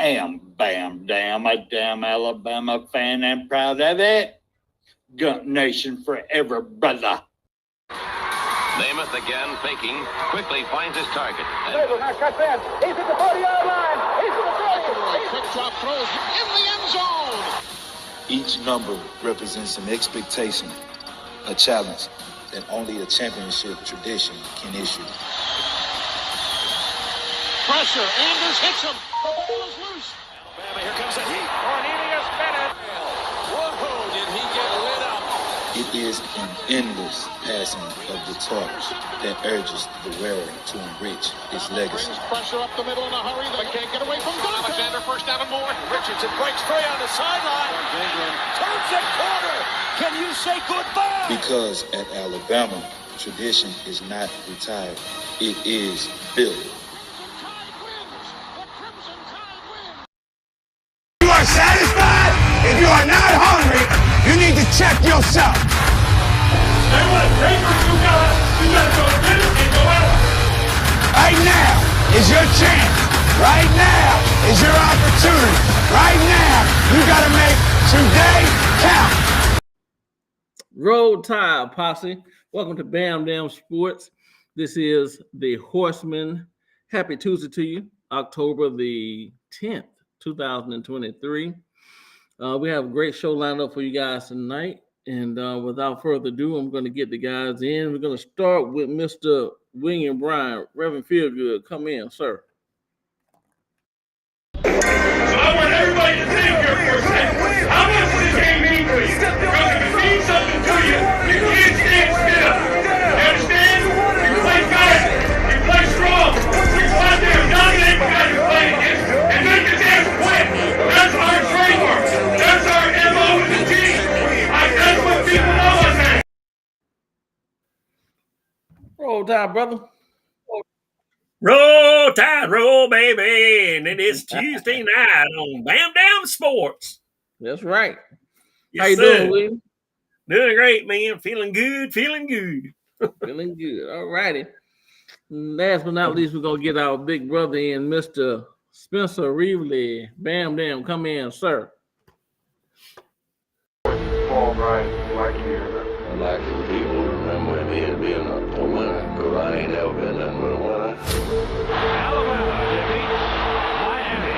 am Bam Dam, a damn Alabama fan and proud of it. Gump Nation forever, brother. Namath again faking, quickly finds his target. Now cuts in. He's at the 40-yard line. He's at the 30. Quick drop throws in the end zone. Each number represents an expectation, a challenge that only a championship tradition can issue. Pressure. Anders hits him. The ball is loose. Alabama, here comes a heat. Cornelius Bennett. Whoa, did he get lit up? It is an endless passing of the torch that urges the wearer to enrich his legacy. Brings pressure up the middle in a hurry. They can't get away from Gunter. Alexander first down and more. Richardson breaks free on the sideline. Turns the corner. Can you say goodbye? Because at Alabama, tradition is not retired. It is built. You are satisfied? If you are not hungry, you need to check yourself. Hey, what paper you got? You gotta go get it and go out. Right now is your chance. Right now is your opportunity. Right now, you gotta make today count. Roll Tide Posse. Welcome to Bam Dam Sports. This is the Horseman. Happy Tuesday to you, October the 10th, 2023. We have a great show lined up for you guys tonight. And without further ado, I'm going to get the guys in. We're going to start with Mr. William Bryan. Reverend Feelgood, come in, sir. So I want everybody to think here for a second. How much does this game mean to you? Because if it means something to you, you can't stand still. You understand? You play fast. You play strong. You go out there and dominate the guy you play against. And make the damn quit. That's our trademark. That's our MO with the team. That's what people know us as. Roll Tide, brother. Roll Tide, roll, baby. And it is Tuesday night on Bam Dam Sports. That's right. Yes, How you sir. doing, William? Doing great, man. Feeling good, feeling good. Feeling good. All righty. Last but not least, we're going to get our big brother in, Mr. Spencer Reevely. Bam Dam, come in, sir. Paul Bryant, like you. I'd like for people to remember me as being a winner, because I ain't never been nothing but a winner. Alabama defeats Miami.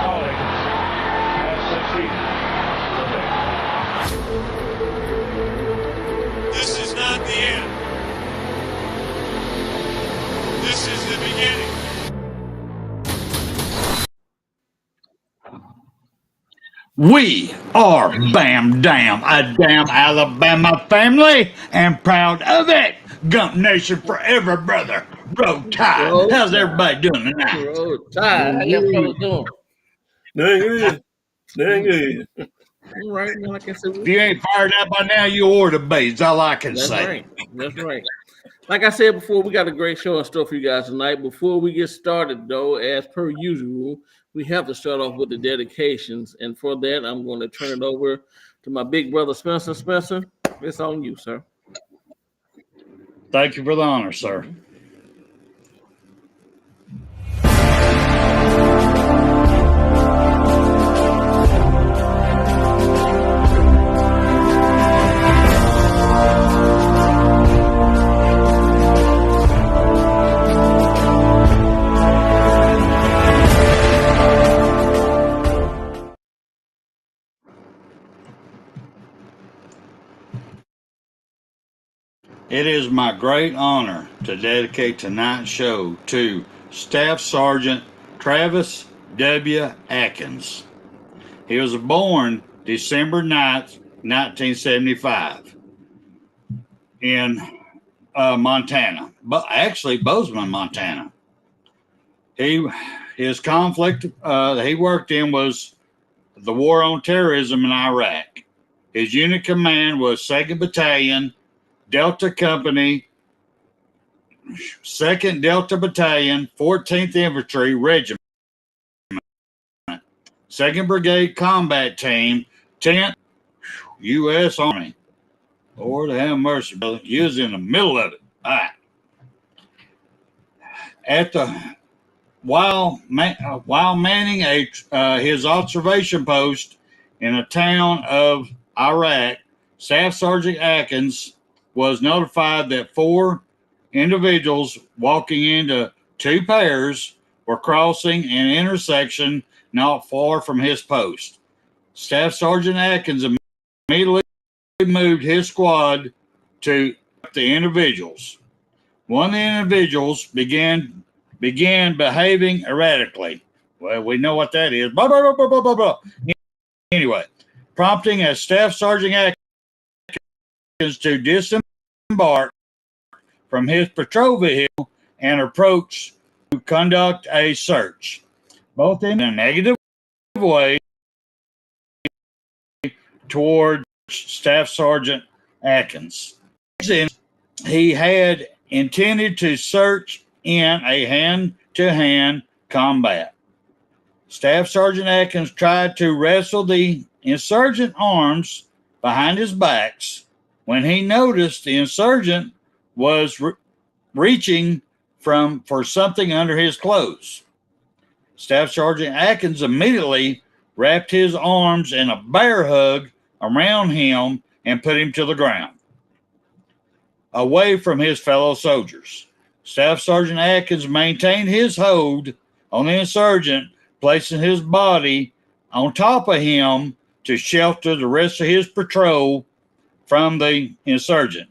Hogs has succeeded. This is not the end. This is the beginning. We are Bam Dam, a damn Alabama family, and proud of it. Gump Nation forever, brother. Roll Tide. Roll How's Tide. everybody doing tonight? Roll Tide. How y'all fellas doing? Doing good. Doing good. All right, man, like I said, If you ain't fired up by now, you ought to be. That's all I can that's say. right. That's right. Like I said before, we got a great show in store for you guys tonight. Before we get started, though, as per usual, we have to start off with the dedications. And for that, I'm going to turn it over to my big brother, Spencer. Spencer, it's on you, sir. Thank you for the honor, sir. It is my great honor to dedicate tonight's show to Staff Sergeant Travis W. Atkins. He was born December 9th, 1975 in Montana, but actually Bozeman, Montana. His conflict he worked in was the war on terrorism in Iraq. His unit command was 2nd Battalion, Delta Company, 2nd Delta Battalion, 14th Infantry Regiment, 2nd Brigade Combat Team, 10th U.S. Army. Lord have mercy, brother. You was in the middle of it. All right. while manning his observation post in a town of Iraq, Staff Sergeant Atkins was notified that 4 individuals walking into 2 pairs were crossing an intersection not far from his post. Staff Sergeant Atkins immediately moved his squad to the individuals. One of the individuals began behaving erratically. Well, we know what that is. Blah, blah, blah, blah, blah, blah. Anyway, prompting a Staff Sergeant Atkins to disembark from his patrol vehicle and approach to conduct a search, both in a negative way toward Staff Sergeant Atkins. He had intended to search in a hand-to-hand combat. Staff Sergeant Atkins tried to wrestle the insurgent arms behind his backs when he noticed the insurgent was reaching for something under his clothes. Staff Sergeant Atkins immediately wrapped his arms in a bear hug around him and put him to the ground, away from his fellow soldiers. Staff Sergeant Atkins maintained his hold on the insurgent, placing his body on top of him to shelter the rest of his patrol from the insurgent.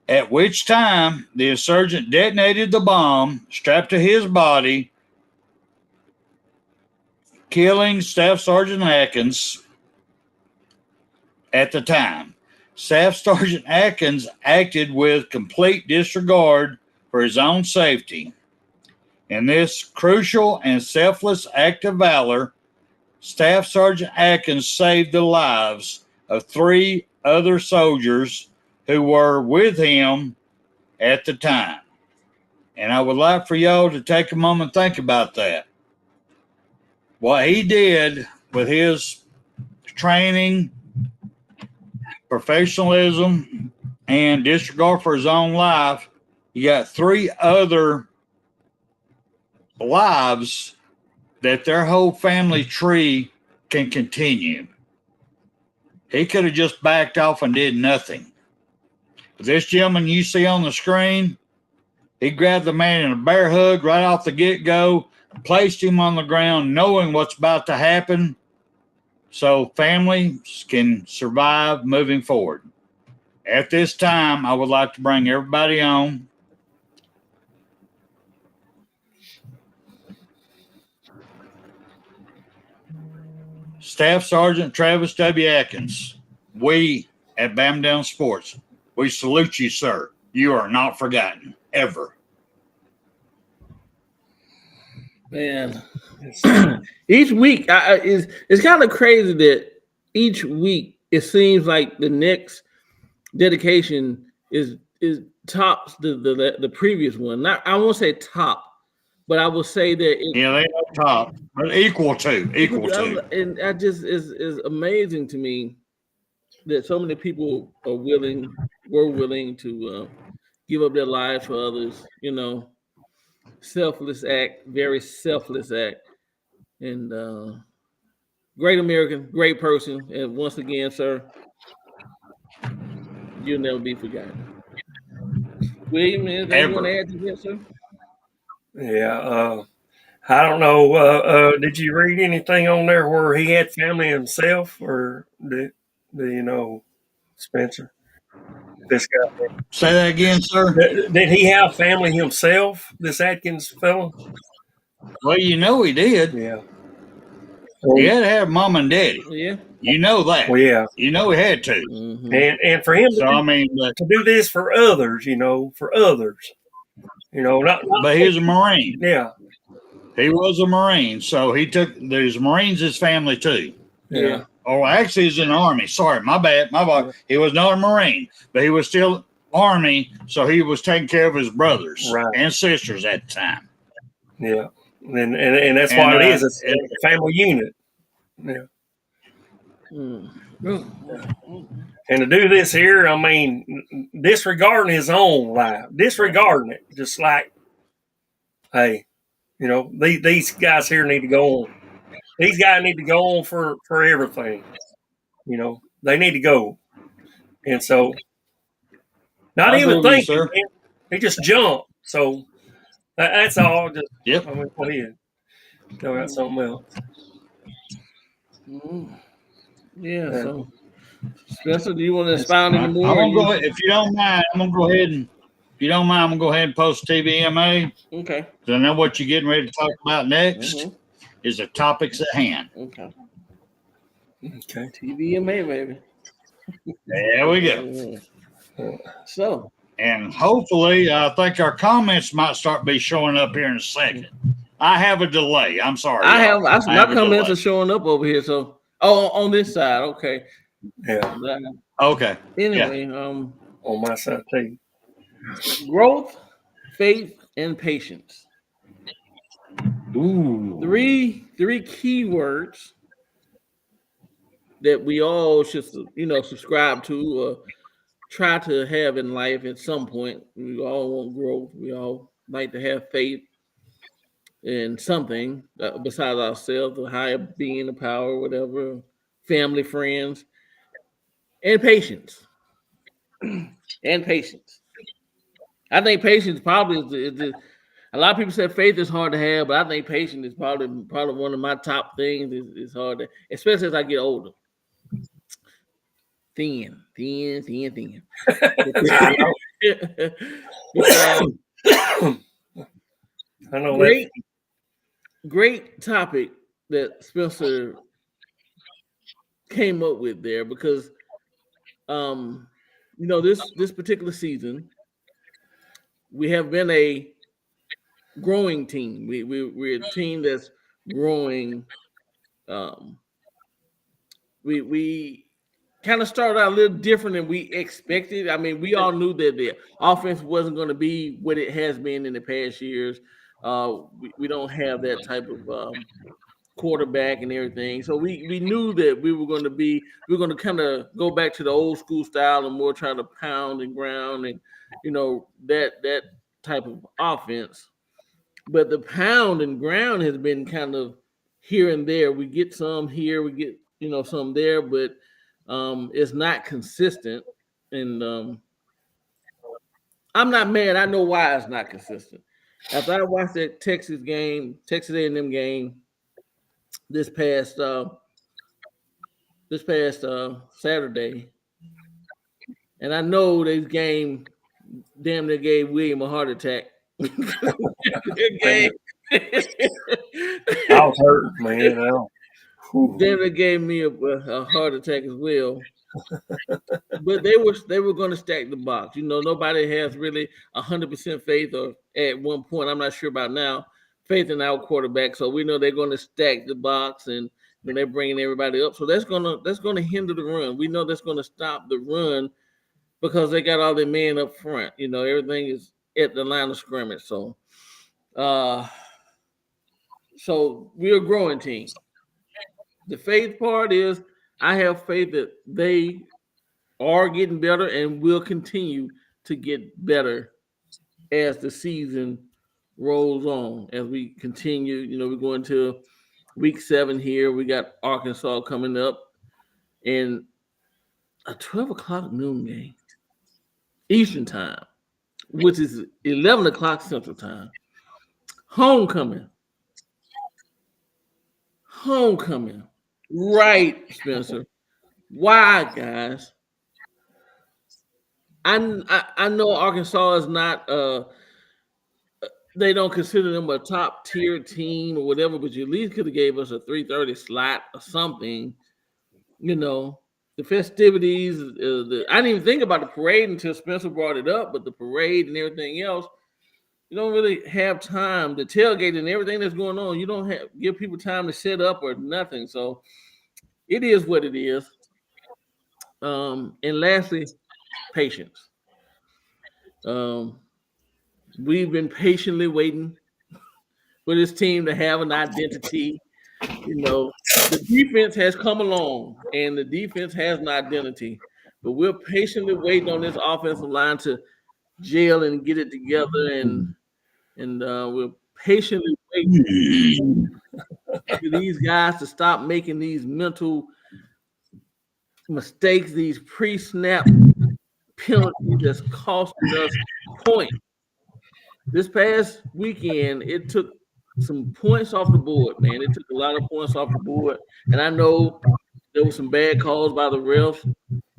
At which time the insurgent detonated the bomb strapped to his body, killing Staff Sergeant Atkins at the time. Staff Sergeant Atkins acted with complete disregard for his own safety. In this crucial and selfless act of valor, Staff Sergeant Atkins saved the lives of 3 other soldiers who were with him at the time. And I would like for y'all to take a moment and think about that. What he did with his training, professionalism, and disregard for his own life, you got 3 other lives that their whole family tree can continue. He could have just backed off and did nothing. This gentleman you see on the screen, he grabbed the man in a bear hug right off the get-go, placed him on the ground knowing what's about to happen so families can survive moving forward. At this time, I would like to bring everybody on. Staff Sergeant Travis W. Atkins, we at Bam Down Sports, we salute you, sir. You are not forgotten, ever. Man, each week it's kind of crazy that each week it seems like the next dedication is tops the previous one. Not, I won't say top, but I will say that they are top, but equal to. And that just is amazing to me that so many people were willing to give up their lives for others. You know, selfless act, very selfless act, and great American, great person. And once again, sir, you'll never be forgotten. William, anything you want to add to this, sir? Yeah, I don't know. Did you read anything on there where he had family himself, or do you know, Spencer? This guy. Say that again, sir. Did he have family himself, this Atkins fellow? Well, you know he did. Yeah. He had to have mom and daddy. Yeah. You know that. Well, yeah. You know he had to. Mm-hmm. And for him to do this for others, for others. Not but he was a Marine. Yeah. He was a Marine, so he took there's Marines his family too. Yeah. Oh, actually he's in the Army. Sorry, my bad. He was not a Marine, but he was still Army, so he was taking care of his brothers and sisters at the time. Yeah. And that's what it is. It's a family unit. Yeah. And to do this here, I mean, disregarding his own life, disregarding it, just like, hey, You know, these guys here need to go on. These guys need to go on for everything. You know, they need to go. And so, not I agree even with you, thinking, sir. man, they just jump. So that's all. Just Yep. I'm gonna go ahead. Go got something else. Yeah. Uh, So, Spencer, do you want to expound any I'm more? gonna go ahead, if you don't mind. I'm gonna go ahead and, if you don't mind, I'm gonna go ahead and post TVMA. Okay. Because I know what you're getting ready to talk about next is the topics at hand. Okay. okay. TVMA, baby. There we go. So, And hopefully, I think our comments might start be showing up here in a second. I have a delay. I'm sorry. I y'all. have I my have a comments delay. are showing up over here. So, on this side, okay. Yeah. Okay. Anyway, On my side too. growth, faith, and patience. Ooh. Three key words that we all should, subscribe to or try to have in life at some point. We all want growth. We all like to have faith in something besides ourselves, a higher being, a power, whatever, family, friends, and patience. And patience. I think patience probably a lot of people say faith is hard to have, but I think patience is probably one of my top things. Is hard to, especially as I get older. Thin. I know. I know Great topic that Spencer came up with there because this particular season we have been a growing team. We're a team that's growing. We kind of started out a little different than we expected. I mean, we all knew that the offense wasn't going to be what it has been in the past years. We don't have that type of quarterback and everything. So we knew that we were going to kind of go back to the old school style and more try to pound and ground and that type of offense. But the pound and ground has been kind of here and there. We get some here, we get some there, but it's not consistent. And I'm not mad. I know why it's not consistent. After I watched that Texas A&M game this past Saturday, and I know this game damn near gave William a heart attack. I was hurt, man. Damn near gave me a heart attack as well. But they were going to stack the box. Nobody has really 100% faith, or at one point, I'm not sure about now, faith in our quarterback. So we know they're going to stack the box, and they're bringing everybody up. So that's gonna hinder the run. We know that's going to stop the run because they got all their men up front. Everything is at the line of scrimmage. So, so we're a growing team. The faith part is I have faith that they are getting better and will continue to get better as the season rolls on. As we continue, we're going to week 7 here. We got Arkansas coming up in a 12 o'clock noon game, Eastern time, which is 11 o'clock Central time. Homecoming. Right, Spencer. Why, guys? I know Arkansas is not they don't consider them a top tier team or whatever, but you at least could have gave us a 3:30 slot or something. The festivities. I didn't even think about the parade until Spencer brought it up, but the parade and everything else, you don't really have time. The tailgate and everything that's going on, you don't give people time to set up or nothing. So it is what it is. And lastly, patience. We've been patiently waiting for this team to have an identity. The defense has come along, and the defense has an identity. But we're patiently waiting on this offensive line to gel and get it together, and we're patiently waiting for these guys to stop making these mental mistakes, these pre-snap penalties that's costing us points. This past weekend, it took some points off the board, man. It took a lot of points off the board. And I know there were some bad calls by the refs.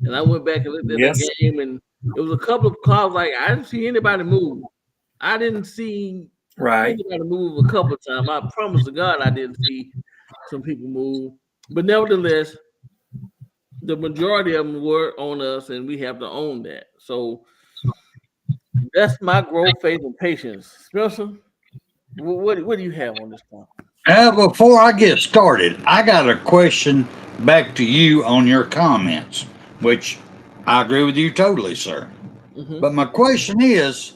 And I went back and looked at Yes. the game, and it was a couple of calls like I didn't see anybody move. I didn't see Right. anybody move a couple of times. I promise to God I didn't see some people move. But nevertheless, the majority of them were on us, and we have to own that. So that's my growth, faith, and patience. Spencer, what do you have on this point? Before I get started, I got a question back to you on your comments, which I agree with you totally, sir. Mhm. But my question is,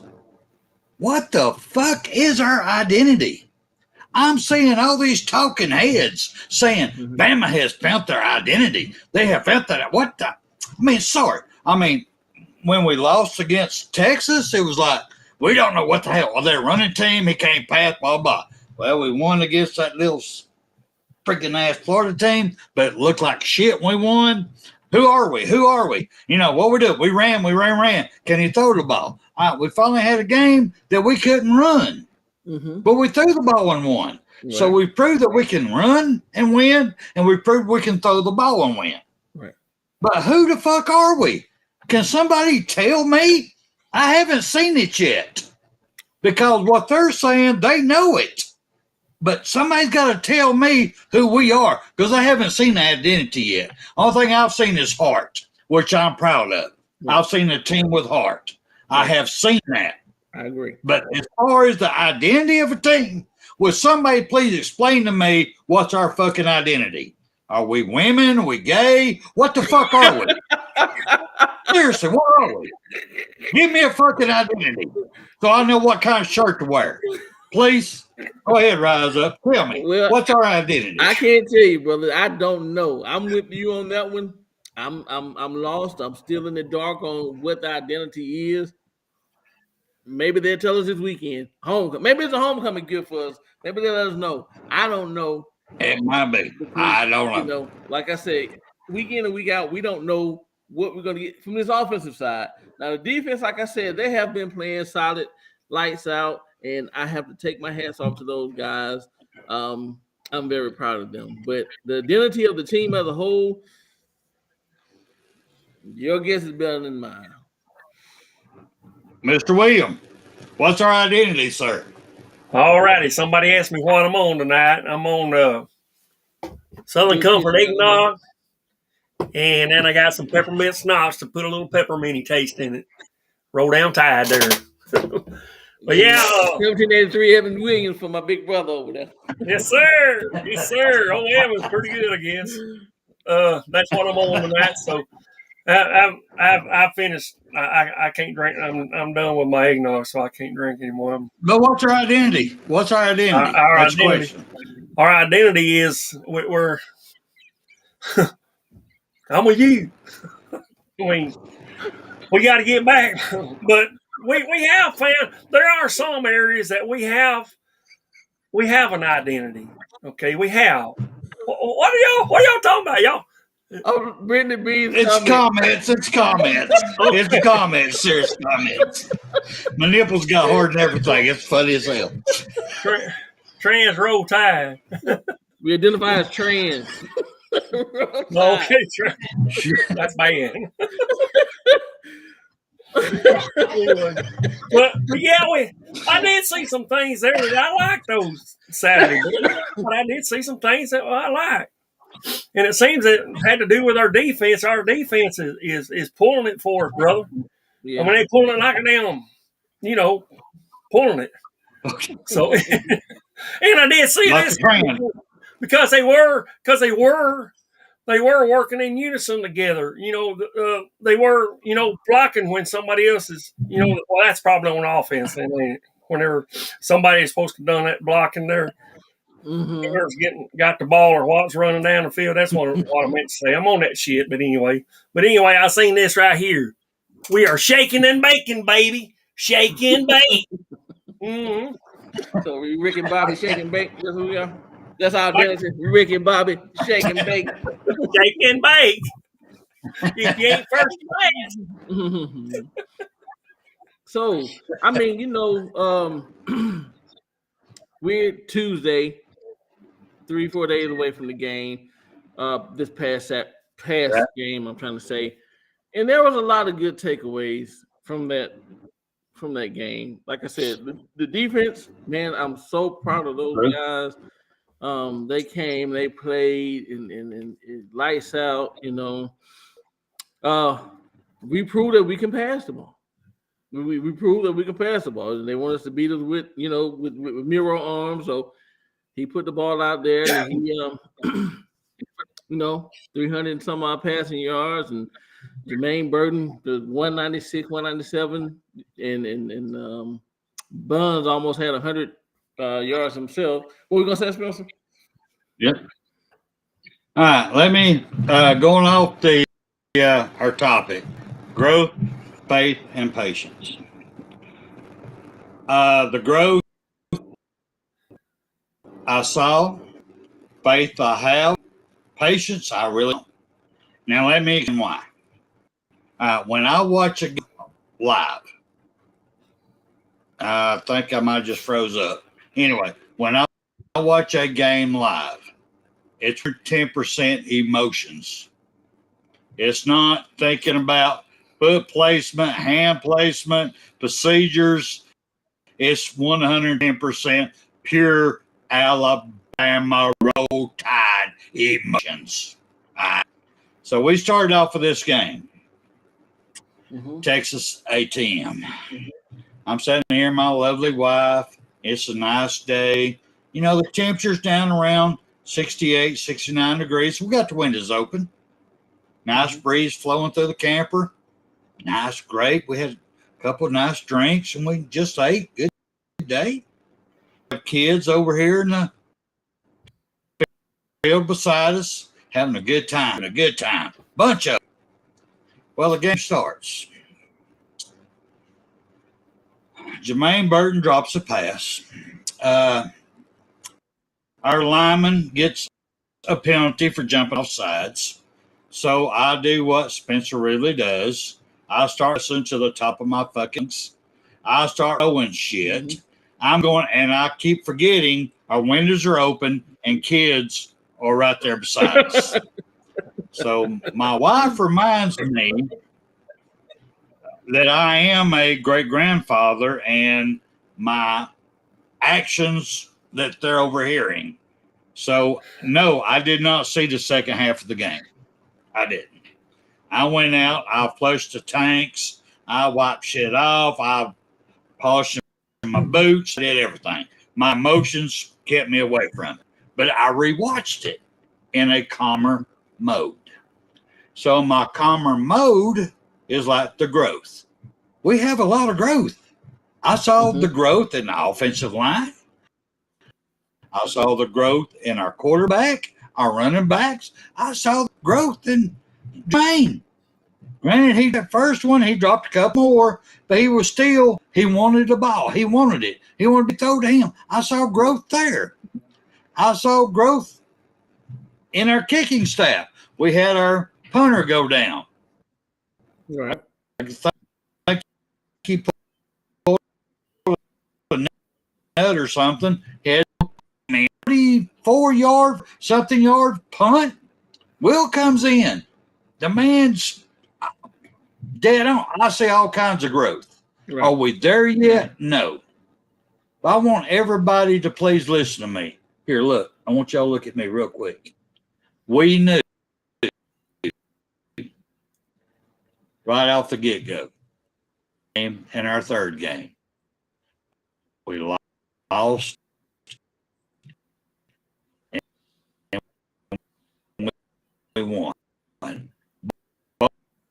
what the fuck is our identity? I'm seeing all these talking heads saying Bama has found their identity. They have found that. What the? I mean, sorry. I mean, when we lost against Texas, it was like, we don't know what the hell. Well, they're running team. He can't pass, blah, blah. Well, we won against that little freaking ass Florida team, but it looked like shit when we won. Who are we? Who are we? You know, what we do? We ran. Can he throw the ball? We finally had a game that we couldn't run. But we threw the ball and won. Right. So we proved that we can run and win, and we proved we can throw the ball and win. Right. But who the fuck are we? Can somebody tell me? I haven't seen it yet. Because what they're saying, they know it. But somebody's got to tell me who we are, because I haven't seen the identity yet. Only thing I've seen is heart, which I'm proud of. Right. I've seen a team with heart. I have seen that. I agree. But as far as the identity of a team, would somebody please explain to me what's our fucking identity? Are we women? Are we gay? What the fuck are we? Seriously, what are we? Give me a fucking identity so I know what kind of shirt to wear. Please, go ahead, rise up. Tell me, what's our identity? I can't tell you, brother. I don't know. I'm with you on that one. I'm lost. I'm still in the dark on what the identity is. Maybe they'll tell us this weekend. Maybe it's a homecoming gift for us. Maybe they'll let us know. I don't know. It might be. I don't know. You know, like I said, week in and week out, we don't know what we're going to get from this offensive side. Now, the defense, like I said, they have been playing solid, lights out, and I have to take my hats off to those guys. I'm very proud of them. But the identity of the team as a whole, your guess is better than mine. Mr. William, what's our identity, sir? All righty. Somebody asked me what I'm on tonight. I'm on Southern Comfort eggnog, and then I got some peppermint schnapps to put a little pepperminty taste in it. Roll down Tide there. But yeah, 1783 Evan Williams for my big brother over there. Yes, sir. Yes, sir. Oh, yeah, it was pretty good, I guess. That's what I'm on tonight. So I finished. I can't drink. I'm done with my eggnog, so I can't drink anymore. But what's our identity? What's our identity? Our That's identity. question. Our identity is we're I'm with you. I mean, we got to get back, but we have found there are some areas that we have an identity. Okay, we have. What are y'all talking about, y'all? Oh, Brittany B. It's comments. It's comments. Serious comments. My nipples got hard and everything. It's funny as hell. Trans roll tide. We identify as trans. Okay, that's bad. But yeah, I did see some things there that I liked those Saturday, but I did see some things that I liked. And it seems it had to do with our defense. Our defense is pulling it for us, brother. Yeah. I mean, they pulling it like a damn, pulling it. So, and I did see like this because they were working in unison together. They were, blocking when somebody else is, well, that's probably on offense. And whenever somebody is supposed to have done that blocking there. Whoever's got the ball or what's running down the field, that's what I meant to say. I'm on that shit, but anyway, I seen this right here. We are shaking and baking, baby. Shake and bake. So we Rick and Bobby shake and bake. That's who we are. That's our identity. Rick and Bobby shake and bake. Shake and bake. If you ain't first class. So I mean, we're Tuesday, 3-4 days away from the game. This past game, I'm trying to say, and there was a lot of good takeaways from that game. Like I said, the defense, man, I'm so proud of those guys. They came, they played, and lights out. We proved that we can pass the ball. We proved that we can pass the ball, and they want us to beat us with Miro arms. So he put the ball out there, and he 300 and some odd passing yards, and Jermaine Burton, the 196, 197, and Buns almost had 100 yards himself. What were we gonna say, Spencer? Yep. All right, let me going off the our topic: growth, faith, and patience. The growth I saw, faith I have, patience I really don't. Now let me explain why. When I watch a game live, I think I might just froze up. Anyway, when I watch a game live, it's 10% emotions. It's not thinking about foot placement, hand placement, procedures. It's 110% pure Alabama Roll Tide emotions. All right. So we started off with this game. Texas A&M. I'm sitting here, my lovely wife. It's a nice day. The temperature's down around 68, 69 degrees. We got the windows open. Nice breeze flowing through the camper. Nice, great. We had a couple of nice drinks, and we just ate. Good day. We have kids over here in the field beside us having a good time. Bunch of them. Well, the game starts. Jermaine Burton drops a pass. Our lineman gets a penalty for jumping off sides. So I do what Spencer really does. I start listening to the top of my fuckings. I start throwing shit. I'm going, and I keep forgetting our windows are open and kids are right there beside us. So my wife reminds me that I am a great grandfather and my actions that they're overhearing. So no, I did not see the second half of the game. I didn't. I went out, I flushed the tanks, I wiped shit off, I polished my boots, I did everything. My emotions kept me away from it. But I rewatched it in a calmer mode. So my calmer mode is like the growth. We have a lot of growth. I saw the growth in the offensive line. I saw the growth in our quarterback, our running backs. I saw the growth in Jermaine. Granted, that first one, he dropped a couple more, but he wanted the ball. He wanted it. He wanted to be thrown to him. I saw growth there. I saw growth in our kicking staff. We had our punter go down. Right. I think he pulled a nut or something. He had 34-yard punt. Will comes in. The man's dead on. I see all kinds of growth. Right. Are we there yet? No. But I want everybody to please listen to me. Here, look. I want y'all to look at me real quick. We knew right off the get-go in our third game. We lost. And we won.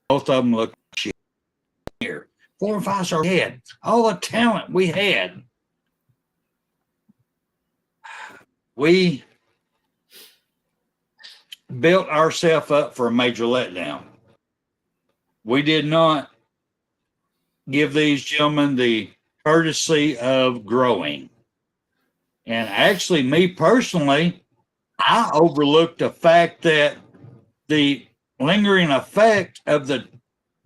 Both of them look shit here. 4 and 5 star head. All the talent we had. We built ourselves up for a major letdown. We did not give these gentlemen the courtesy of growing. And actually, me personally, I overlooked the fact that the lingering effect of the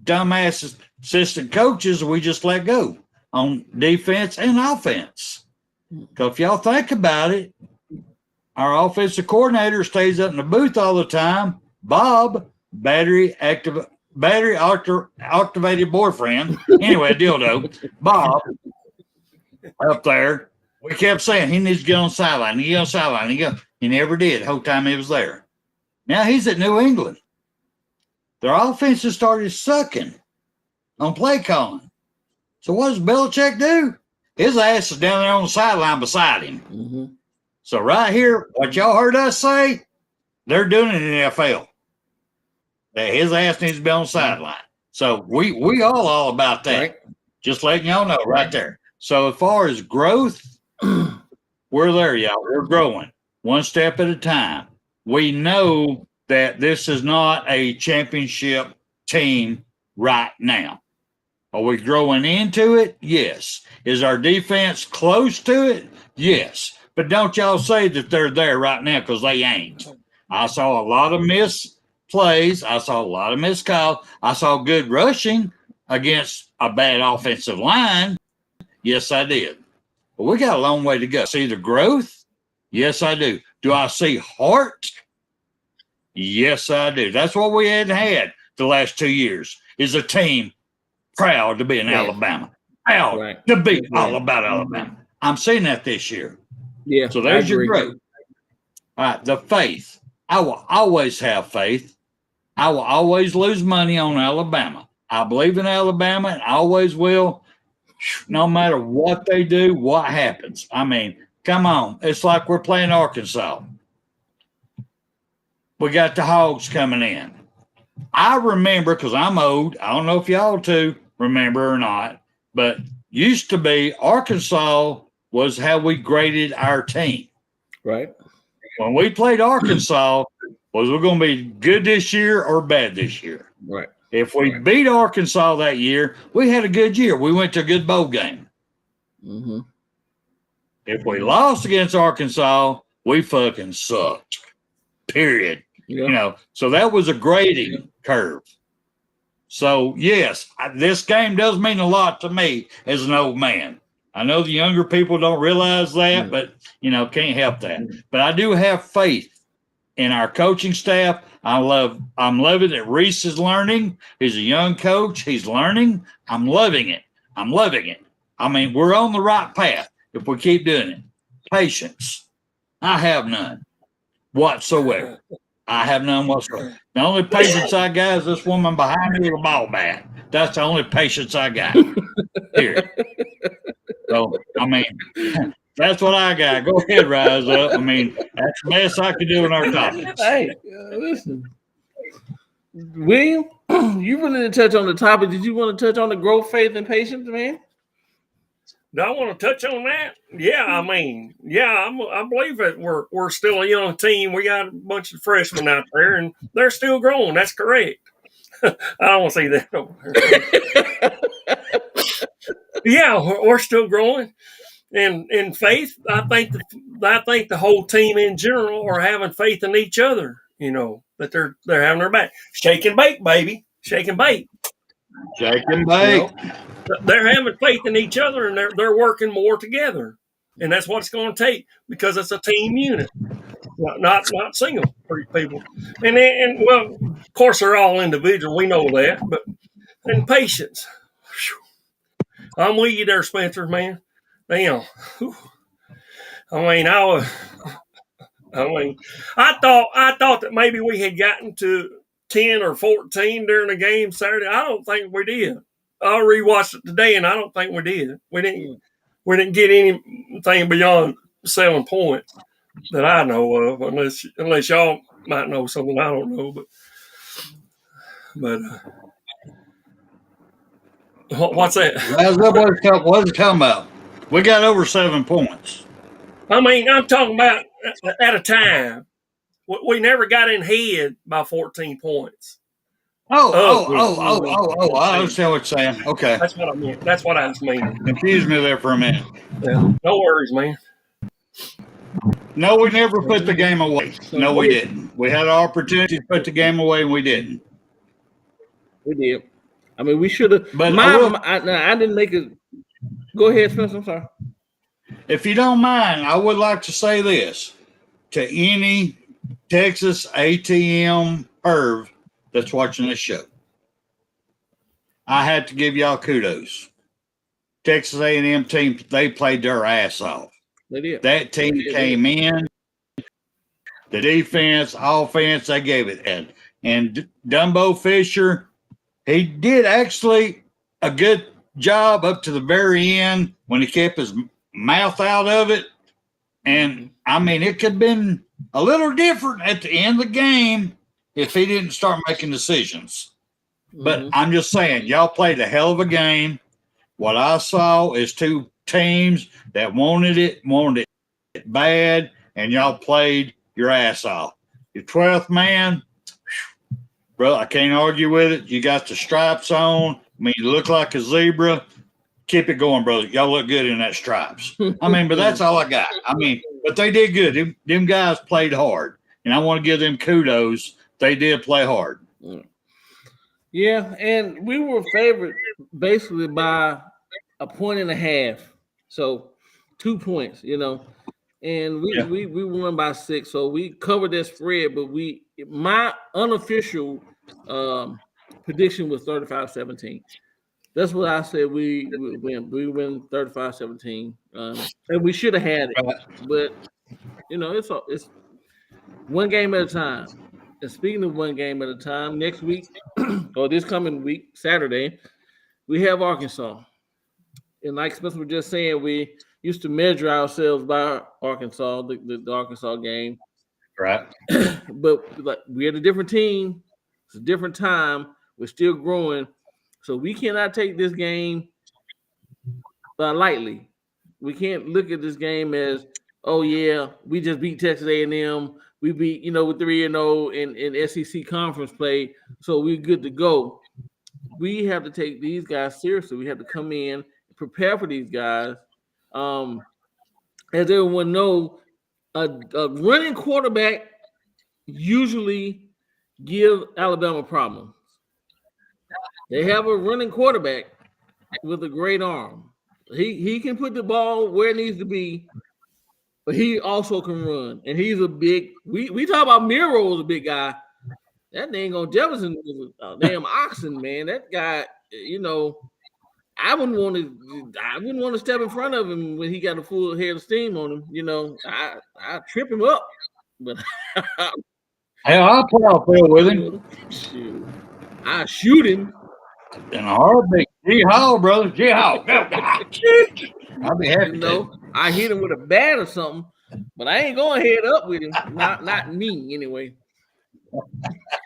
dumbass assistant coaches we just let go on defense and offense. Because if y'all think about it, our offensive coordinator stays up in the booth all the time. Bob, battery activated boyfriend. Anyway, dildo. Bob up there. We kept saying he needs to get on the sideline. He get on the sideline. He never did the whole time he was there. Now he's at New England. Their offenses started sucking on play calling. So what does Belichick do? His ass is down there on the sideline beside him. Mm-hmm. So right here, what y'all heard us say, they're doing it in the NFL. That his ass needs to be on the sideline. So we all about that. Right. Just letting y'all know right there. So as far as growth, we're there, y'all. We're growing one step at a time. We know that this is not a championship team right now. Are we growing into it? Yes. Is our defense close to it? Yes. But don't y'all say that they're there right now, because they ain't. I saw a lot of missed plays. I saw a lot of missed calls. I saw good rushing against a bad offensive line. Yes, I did. But we got a long way to go. See the growth? Yes, I do. Do I see heart? Yes, I do. That's what we hadn't had the last 2 years, is a team proud to be in Alabama. Proud to be all about Alabama. I'm seeing that this year. Yeah. So there's your growth. All right, the faith. I will always have faith. I will always lose money on Alabama. I believe in Alabama and I always will. No matter what they do, what happens. I mean, come on. It's like we're playing Arkansas. We got the Hogs coming in. I remember, because I'm old, I don't know if y'all too remember or not, but used to be Arkansas was how we graded our team. Right. When we played Arkansas, was we going to be good this year or bad this year? Right. If we beat Arkansas that year, we had a good year. We went to a good bowl game. Mm-hmm. If we lost against Arkansas, we fucking sucked. Period. Yeah. So that was a grading curve. So, yes, this game does mean a lot to me as an old man. I know the younger people don't realize that, but, can't help that. But I do have faith in our coaching staff. I'm loving that Reese is learning. He's a young coach. He's learning. I'm loving it. I mean, we're on the right path if we keep doing it. Patience. I have none whatsoever. The only patience I got is this woman behind me with a ball bat. That's the only patience I got. Here. So, I mean, that's what I got. Go ahead, Rise Up. I mean, that's the best I could do in our topics. Hey, listen. William, you really didn't touch on the topic. Did you want to touch on the growth, faith, and patience, man? Do I want to touch on that? Yeah, I mean, I believe that we're still a young team. We got a bunch of freshmen out there, and they're still growing. That's correct. I don't want to see that over there. Yeah, we're still growing, and in faith, I think the whole team in general are having faith in each other. That they're having their back. Shake and bake, baby. Shake and bake. Shake and bake. They're having faith in each other, and they're working more together, and that's what it's going to take, because it's a team unit, not single people. And well, of course, they're all individual. We know that, but and patience. I'm with you there, Spencer, man. Damn. I thought that maybe we had gotten to 10 or 14 during the game Saturday. I don't think we did. I rewatched it today, and I don't think we did. We didn't get anything beyond 7 points that I know of, unless y'all might know something I don't know. But what's that? What's it talking about? We got over 7 points. I mean, I'm talking about at a time. We never got in head by 14 points. Oh, I understand what you're saying. Okay. That's what I meant. That's what I was meaning. Confused me there for a minute. Yeah. No worries, man. No, we never put the game away. No, we didn't. We had an opportunity to put the game away, and we didn't. We did. I mean, we should have. But I didn't make it. Go ahead, Spencer. I'm sorry. If you don't mind, I would like to say this to any Texas ATM perv that's watching this show. I had to give y'all kudos. Texas A&M team, they played their ass off. They did. That team came in. The defense, offense, they gave it. And Dumbo Fisher, he did actually a good job up to the very end when he kept his mouth out of it. And, I mean, it could have been a little different at the end of the game if he didn't start making decisions. But I'm just saying, y'all played a hell of a game. What I saw is two teams that wanted it bad, and y'all played your ass off. Your 12th man, bro, I can't argue with it. You got the stripes on. I mean, you look like a zebra. Keep it going, brother. Y'all look good in that stripes. I mean, but that's all I got. I mean, but they did good. Them guys played hard, and I want to give them kudos. They did play hard. Yeah, and we were favored basically by a point and a half. So 2 points, and we won by 6. So we covered that spread, but my unofficial prediction was 35-17. That's what I said we win. We win 35-17. And we should have had it. But it's one game at a time. And speaking of one game at a time, next week or this coming week, Saturday, we have Arkansas. And like Spencer was just saying, we used to measure ourselves by Arkansas, the Arkansas game. Right. But like, we're a different team. It's a different time. We're still growing. So we cannot take this game lightly. We can't look at this game as, oh, yeah, we just beat Texas A&M. We beat, with 3-0 in SEC conference play, so we're good to go. We have to take these guys seriously. We have to come in, prepare for these guys. As everyone knows, a running quarterback usually give Alabama problems. They have a running quarterback with a great arm. He can put the ball where it needs to be, but he also can run. And he's a big – we talk about Miro as a big guy. That dang on Jefferson was a damn oxen, man. That guy, I wouldn't want to step in front of him when he got a full head of steam on him. I trip him up. But hey, I'll play off field with him. Shoot. I shoot him. In a heartbeat. G-Haw, brother. G-Haw. I'll be happy I hit him with a bat or something, but I ain't going head up with him. Not me, anyway.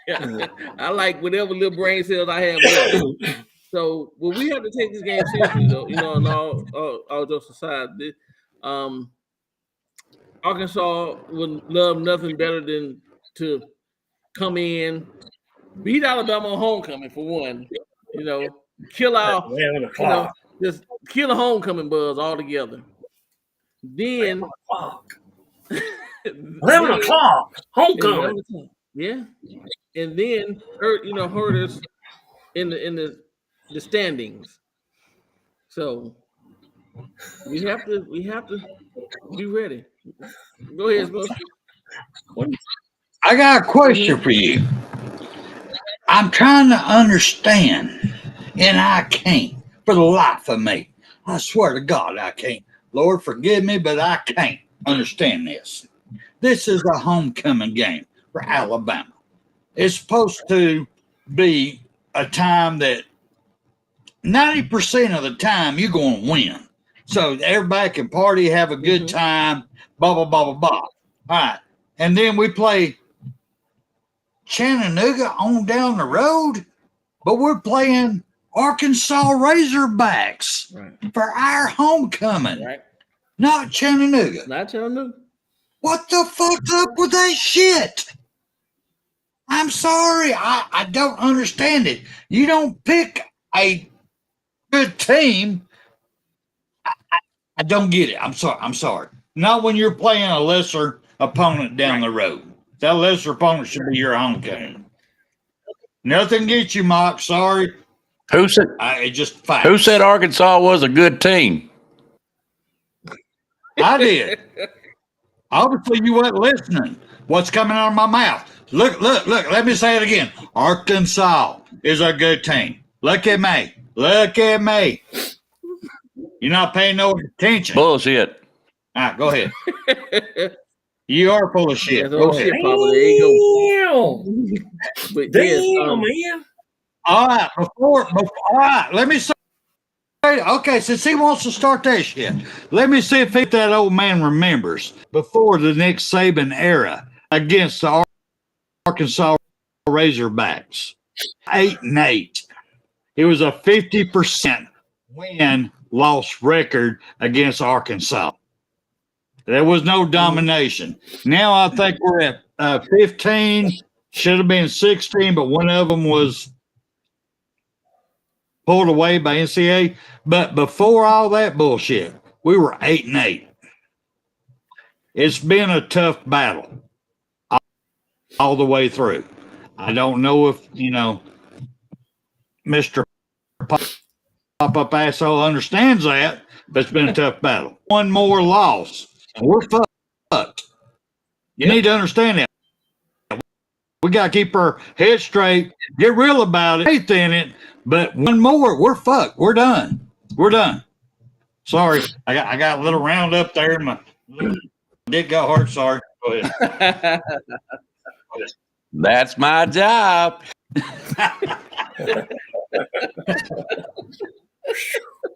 I like whatever little brain cells I have left. So, we have to take this game seriously, though. And all jokes aside, Arkansas would love nothing better than to come in, beat Alabama on homecoming for one. Kill our, just kill the homecoming buzz altogether. Then 11 o'clock, homecoming. Yeah, and then hurt us in the standings. So we have to be ready. Go ahead, Smoke. I got a question for you. I'm trying to understand, and I can't for the life of me. I swear to God, I can't. Lord, forgive me, but I can't understand this. This is a homecoming game for Alabama. It's supposed to be a time that 90% of the time you're going to win. So everybody can party, have a good time, blah, blah, blah, blah, blah. All right. And then we play Chattanooga on down the road, but we're playing Arkansas Razorbacks for our homecoming. Right. Not Chattanooga. Not Chattanooga. What the fuck's up with that shit? I'm sorry. I don't understand it. You don't pick a good team. I don't get it. I'm sorry. Not when you're playing a lesser opponent down the road. That lesser opponent should be your homecoming. Nothing gets you, Mock. Sorry. Who said It just facts. Who said Arkansas was a good team? I did. Obviously, you weren't listening. What's coming out of my mouth? Look. Let me say it again. Arkansas is a good team. Look at me. You're not paying no attention. Bullshit. All right, go ahead. You are full of shit. That's Go all ahead. shit, Papa. There you go. But yes, man. All right, all right, let me say. Okay, since he wants to start that shit, let me see if that old man remembers before the Nick Saban era against the Arkansas Razorbacks. 8-8. It was a 50% win-loss record against Arkansas. There was no domination. Now I think we're at 15. Should have been 16, but one of them was pulled away by NCAA. But before all that bullshit, we were 8-8. It's been a tough battle all the way through. I don't know if, Mr. Pop-up asshole understands that, but it's been a tough battle. One more loss, and we're fucked. You need to understand that. We got to keep our head straight, get real about it, faith in it, but one more, we're fucked. We're done. Sorry, I got a little round up there. My dick got hard. Sorry. Go ahead. That's my job.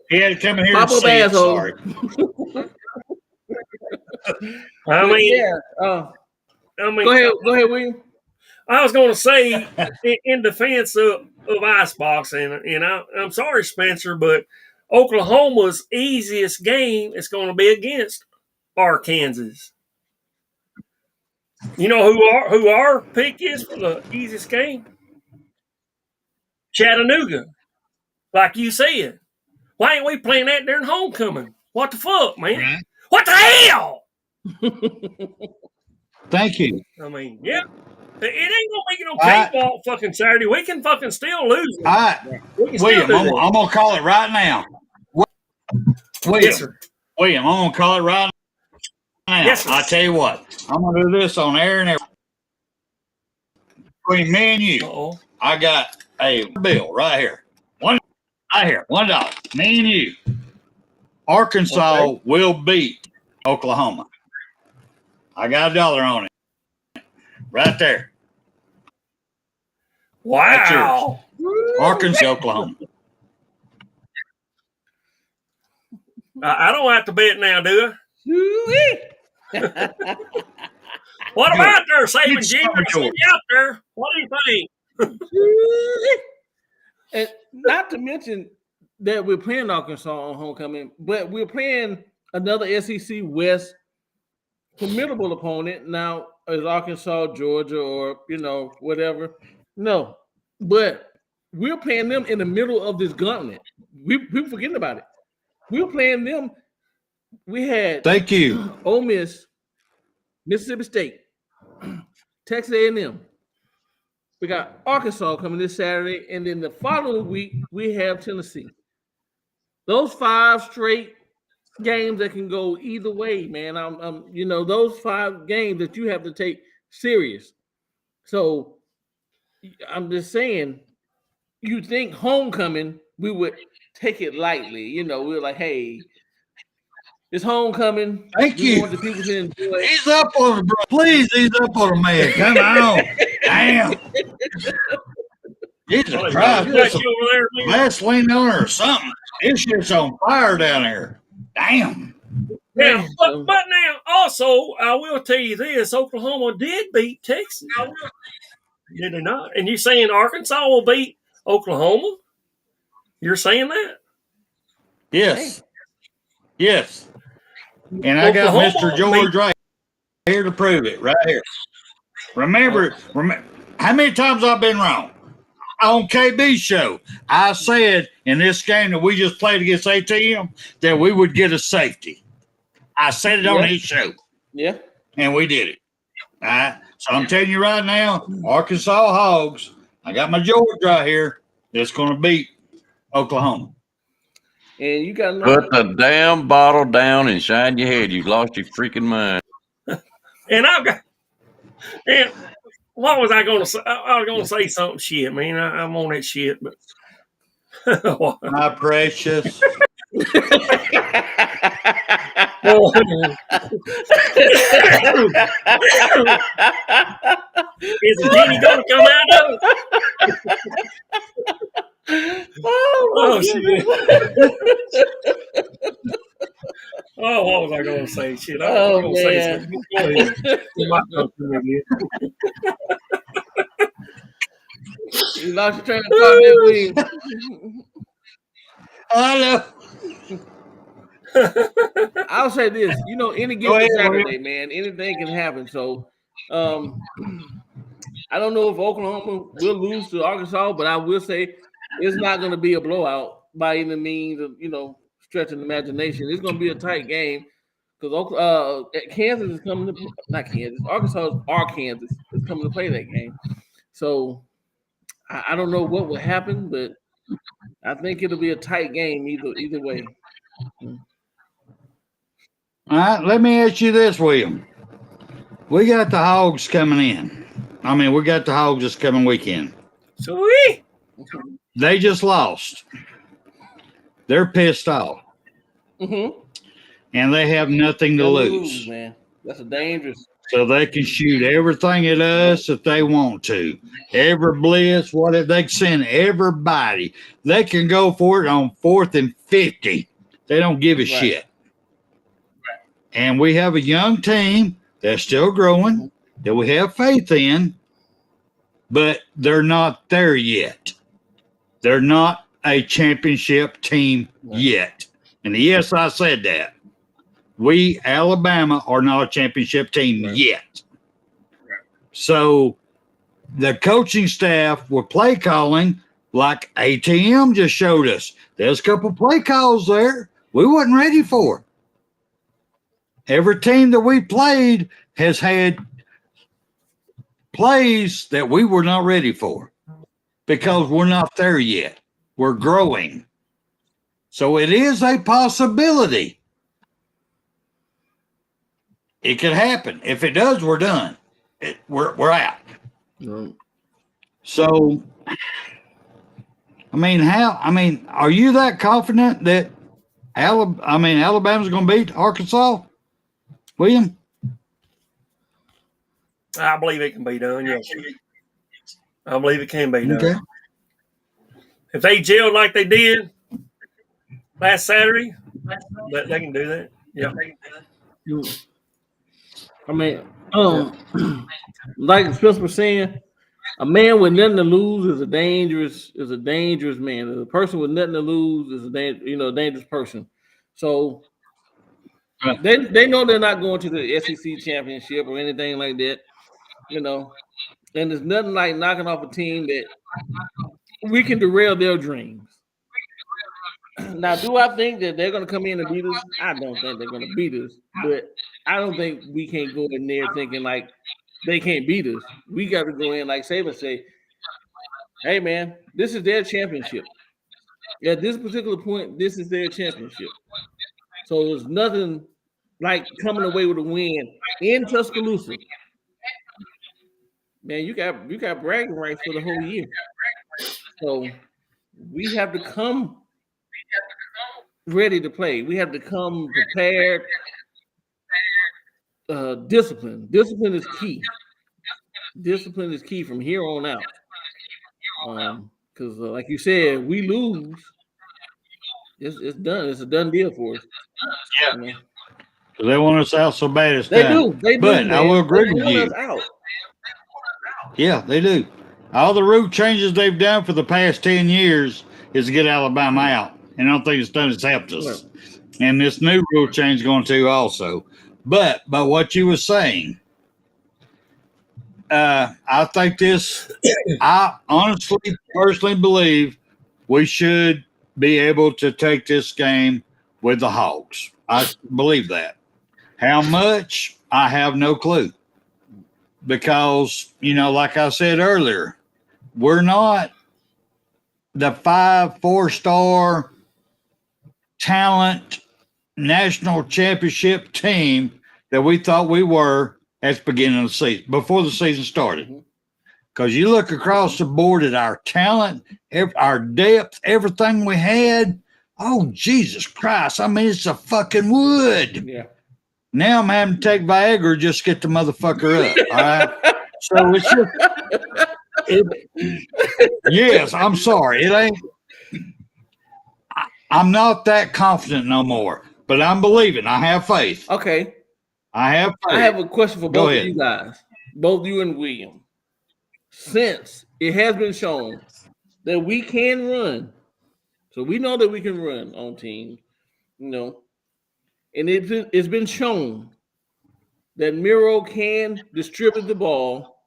He had to come in here Pop and up say it. asshole. Sorry. I mean, Go ahead, William. I was going to say in defense of iceboxing, and I'm sorry, Spencer, but Oklahoma's easiest game is going to be against Arkansas. You know who our pick is for the easiest game? Chattanooga. Like you said. Why ain't we playing that during homecoming? What the fuck, man? Right. What the hell? Thank you. I mean, yeah. It ain't gonna make it no cakewalk fucking Saturday. We can fucking still lose. All right. William, I'm going to call it right now. William, Yes, sir. William, I'm going to call it right now. Yes, sir. I tell you what, I'm going to do this on air and everything. Between me and you, Uh-oh. I got a bill right here. $1. Me and you. Arkansas will beat Oklahoma. I got $1 on it. Right there. Wow. Arkansas, Oklahoma. I don't have to bet now, do I? What about there, Saban Jr.? Out there? What do you think? And not to mention that we're playing Arkansas on homecoming, but we're playing another SEC West formidable opponent. Now, is Arkansas, Georgia, or whatever? No, but we're playing them in the middle of this gauntlet. We're forgetting about it. We're playing them. We had Thank you. Ole Miss, Mississippi State, Texas A&M. We got Arkansas coming this Saturday, and then the following week we have Tennessee. Those 5 straight games that can go either way, man. Those 5 games that you have to take serious. So I'm just saying, you think homecoming, we would take it lightly. We're like, hey, it's homecoming. Thank we you. want the people to enjoy it. Ease up on it, bro. Please ease up on it, man. Come on. Damn. Jesus Christ. Put some Vaseline on her or something. This shit's on fire down there. Damn. Now, but now, also, I will tell you this: Oklahoma did beat Texas. Did they not? And you saying Arkansas will beat Oklahoma? You're saying that? Yes. Yes. And I got Mr. George right here to prove it, right here. Remember, how many times I've been wrong? On KB's show, I said in this game that we just played against ATM that we would get a safety. I said it on his show. Yeah. and we did it. All right. So I'm telling you right now, Arkansas Hogs. I got my George right here. That's going to beat Oklahoma. And you got to Put the damn bottle down and shine your head. You lost your freaking mind. And what was I going to say? I was going to say something shit, man. I'm on that shit, but My precious. Is the genie going to come out of it? Oh shit. Oh, what was I going to say? Shit, I was going to say something. Go ahead. You might come to me again. You lost your train of thought there, William. I'll say this, any given Saturday, man, anything can happen. So, I don't know if Oklahoma will lose to Arkansas, but I will say it's not going to be a blowout by any means of, stretching the imagination. It's going to be a tight game because Kansas is coming to not Kansas, Arkansas is coming to play that game. So I don't know what will happen, but I think it'll be a tight game either way. All right, let me ask you this, William. We got the Hogs coming in. I mean, we got the Hogs this coming weekend. Sweet. They just lost. They're pissed off. Mm-hmm. And they have nothing to lose. Man. That's a dangerous. So they can shoot everything at us if they want to. Every blitz, whatever, they can send everybody. They can go for it on 4th and 50. They don't give a shit. Right. And we have a young team that's still growing, that we have faith in, but they're not there yet. They're not a championship team yet. And yes, I said that. We, Alabama, are not a championship team yet. So the coaching staff were play calling like ATM just showed us. There's a couple play calls there we wasn't ready for. Every team that we played has had plays that we were not ready for because we're not there yet. We're growing. So it is a possibility. It could happen. If it does, we're done. We're out. Mm. So, are you that confident that Alabama's going to beat Arkansas, William? I believe it can be done. Yes, I believe it can be done. Okay. If they gelled like they did last Saturday, they can do that. Yeah. Like Spencer was saying, a man with nothing to lose is a dangerous man. A person with nothing to lose is a dangerous person. So they know they're not going to the SEC championship or anything like that, And there's nothing like knocking off a team that we can derail their dreams. Now, do I think that they're going to come in and beat us? I don't think they're going to beat us, but I don't think we can't go in there thinking like they can't beat us. We got to go in like Saban say, hey, man, this is their championship. At this particular point, this is their championship. So there's nothing like coming away with a win in Tuscaloosa. Man, you got bragging rights for the whole year. So we have to come ready to play. We have to come prepared. Discipline. Discipline is key. Discipline is key from here on out. Because like you said, we lose. It's done. It's a done deal for us. Yeah. They want us out so bad it's They done. do. They do. But man. I will agree with you. Out. Yeah, they do. All the rule changes they've done for the past 10 years is to get Alabama out. And I don't think it's done it's helped us. And this new rule change is going to also. But what you were saying, I think I honestly, personally believe we should be able to take this game with the Hogs. I believe that. How much? I have no clue. Because, like I said earlier, we're not the 4-star talent national championship team that we thought we were at the beginning of the season, before the season started. Because you look across the board at our talent, our depth, everything we had. Oh, Jesus Christ. I mean, it's a fucking wood. Yeah. Now I'm having to take Viagra just to get the motherfucker up. All right. So it's just, yes, I'm sorry. It ain't. I'm not that confident no more, but I'm believing. I have faith. Okay. I have faith. I have a question for Go both ahead. of you guys, both you and William. Since it has been shown that we can run, so we know that we can run on teams, and it's been shown that Miro can distribute the ball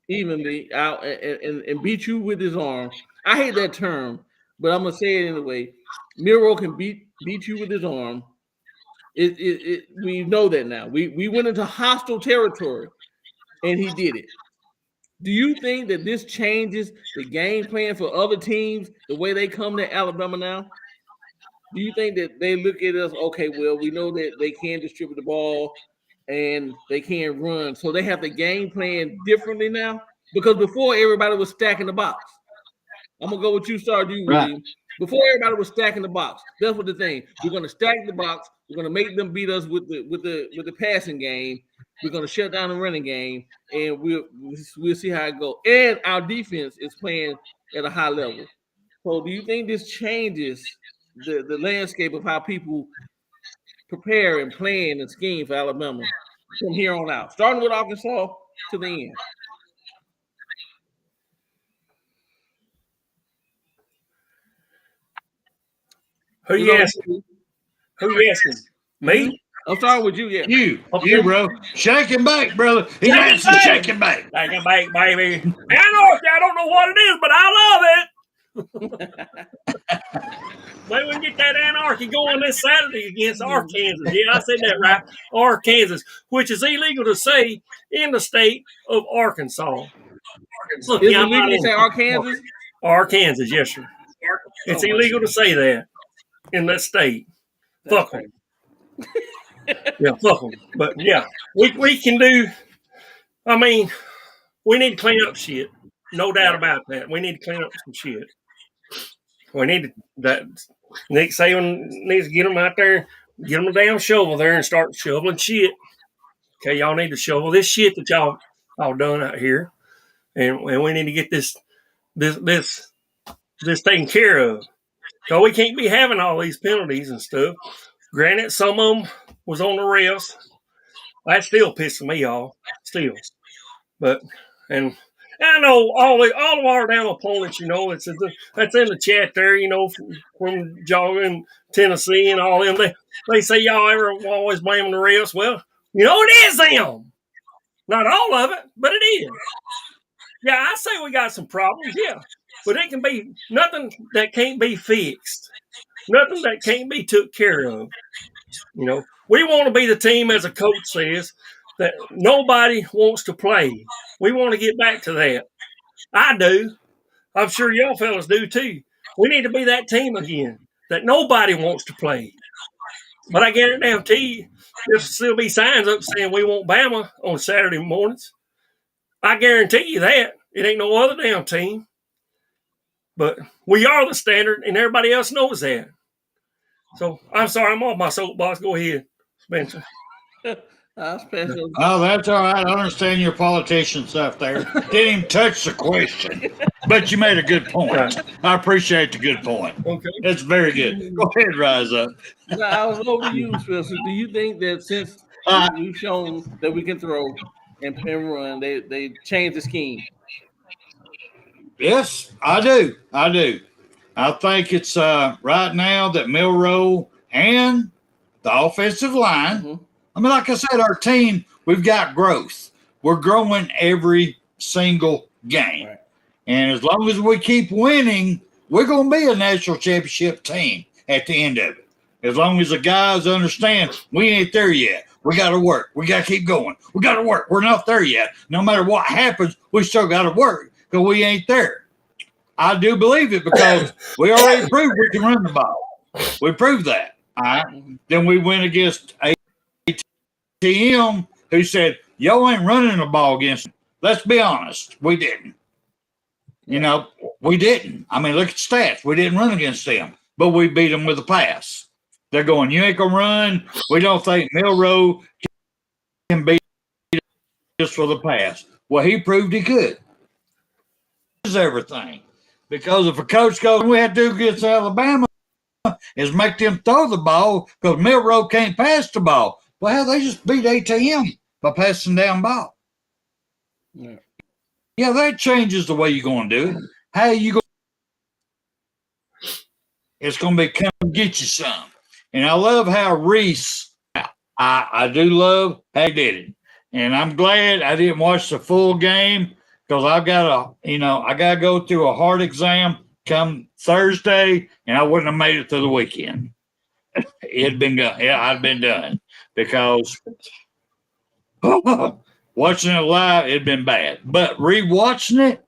evenly out and beat you with his arm. I hate that term, but I'm gonna say it anyway. Miro can beat you with his arm. We know that now. We went into hostile territory, and he did it. Do you think that this changes the game plan for other teams, the way they come to Alabama now? Do you think that they look at us, okay, well, we know that they can distribute the ball and they can run, so they have the game plan differently now? Because before, everybody was stacking the box. I'm going to go with you, William. Right. Before, everybody was stacking the box. That's what the thing. We're going to stack the box. We're going to make them beat us with the passing game. We're going to shut down the running game, and we'll see how it goes. And our defense is playing at a high level. So do you think this changes the landscape of how people prepare and plan and scheme for Alabama from here on out, starting with Arkansas to the end? Who you asking? Me? I'm starting with you, yeah. You, bro. Shake and bake, brother. He's asking shake and bake. Shake and bake, baby. Anarchy, I don't know what it is, but I love it. Maybe we can get that anarchy going this Saturday against Arkansas. Yeah, I said that right. Arkansas, which is illegal to say in the state of Arkansas. Look, is it illegal to say Arkansas? Arkansas, yes, sir. It's illegal to say that in that state. Fuck them. Yeah, fuck them. But yeah, we can do. I mean, we need to clean up shit. No doubt about that. We need to clean up some shit. We need that. Nick Saban needs to get them out there, get them a damn shovel there, and start shoveling shit. Okay, y'all need to shovel this shit that y'all done out here, and we need to get this taken care of. So we can't be having all these penalties and stuff. Granted, some of them was on the refs. That still pisses me off. Still, but and I know all of our damn opponents. That's in the chat there. From Georgia, Tennessee, and all them. They say y'all always blaming the refs. Well, it is them. Not all of it, but it is. Yeah, I say we got some problems. Yeah, but it can be nothing that can't be fixed. Nothing that can't be took care of. We want to be the team, as a coach says, that nobody wants to play. We want to get back to that. I do. I'm sure y'all fellas do too. We need to be that team again that nobody wants to play. But I guarantee you, there'll still be signs up saying we want BAMA on Saturday mornings. I guarantee you that. It ain't no other damn team. But we are the standard, and everybody else knows that. So, I'm sorry, I'm off my soapbox. Go ahead, Spencer. Oh, that's all right. I understand your politician stuff there. Didn't even touch the question, but you made a good point. I appreciate the good point. Okay. It's very good. Go ahead, Rise Up. I was over to you, Spencer. Do you think that since we've shown that we can throw and run, they changed the scheme? Yes, I do. I think it's right now that Milroe and the offensive line. Mm-hmm. I mean, like I said, our team, we've got growth. We're growing every single game. Right. And as long as we keep winning, we're going to be a national championship team at the end of it. As long as the guys understand we ain't there yet. We got to work. We got to keep going. We got to work. We're not there yet. No matter what happens, we still got to work because we ain't there. I do believe it because we already proved we can run the ball. We proved that. All right. Then we went against ATM, who said, y'all ain't running the ball against them. Let's be honest. We didn't. You know, we didn't. I mean, look at stats. We didn't run against them, but we beat them with a pass. They're going, you ain't going to run. We don't think Milroe can beat us for the pass. Well, he proved he could. This is everything. Because if a coach goes, we have to do against Alabama, is make them throw the ball because Milroe can't pass the ball. Well, hell, they just beat ATM by passing down ball. Yeah, that changes the way you're going to do it. How you going? It's going to be come get you some. And I love how Reese. I do love how he did it, and I'm glad I didn't watch the full game because I got to go through a hard exam come Thursday, and I wouldn't have made it through the weekend. It'd been done. Yeah, I'd been done because watching it live, it'd been bad. But rewatching it,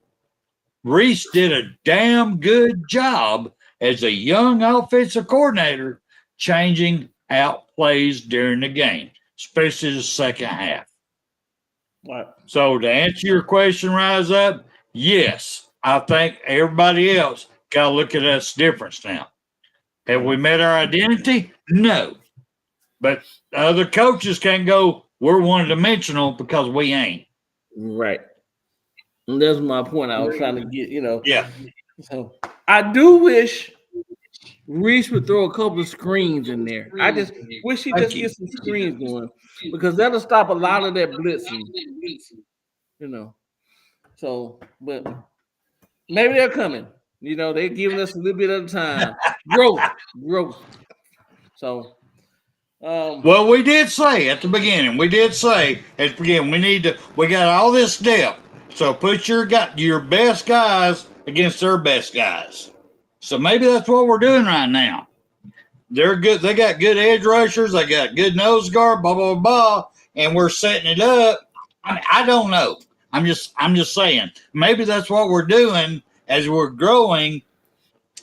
Reese did a damn good job as a young offensive coordinator changing out plays during the game, especially the second half. Right. So to answer your question, Rise Up, yes, I think everybody else got to look at us difference now. Have we met our identity? No. But the other coaches can go, we're one-dimensional because we ain't. Right. And that's my point I was trying to get, Yeah. So I do wish Reese would throw a couple of screens in there. I just wish he just get some screens going because that'll stop a lot of that blitzing. So, but maybe they're coming. They're giving us a little bit at a time. Growth. So, well, we did say at the beginning, we got all this depth. So put your best guys against their best guys. So maybe that's what we're doing right now. They're good. They got good edge rushers. They got good nose guard, blah, blah, blah. And we're setting it up. I mean, I don't know. I'm just saying, maybe that's what we're doing as we're growing.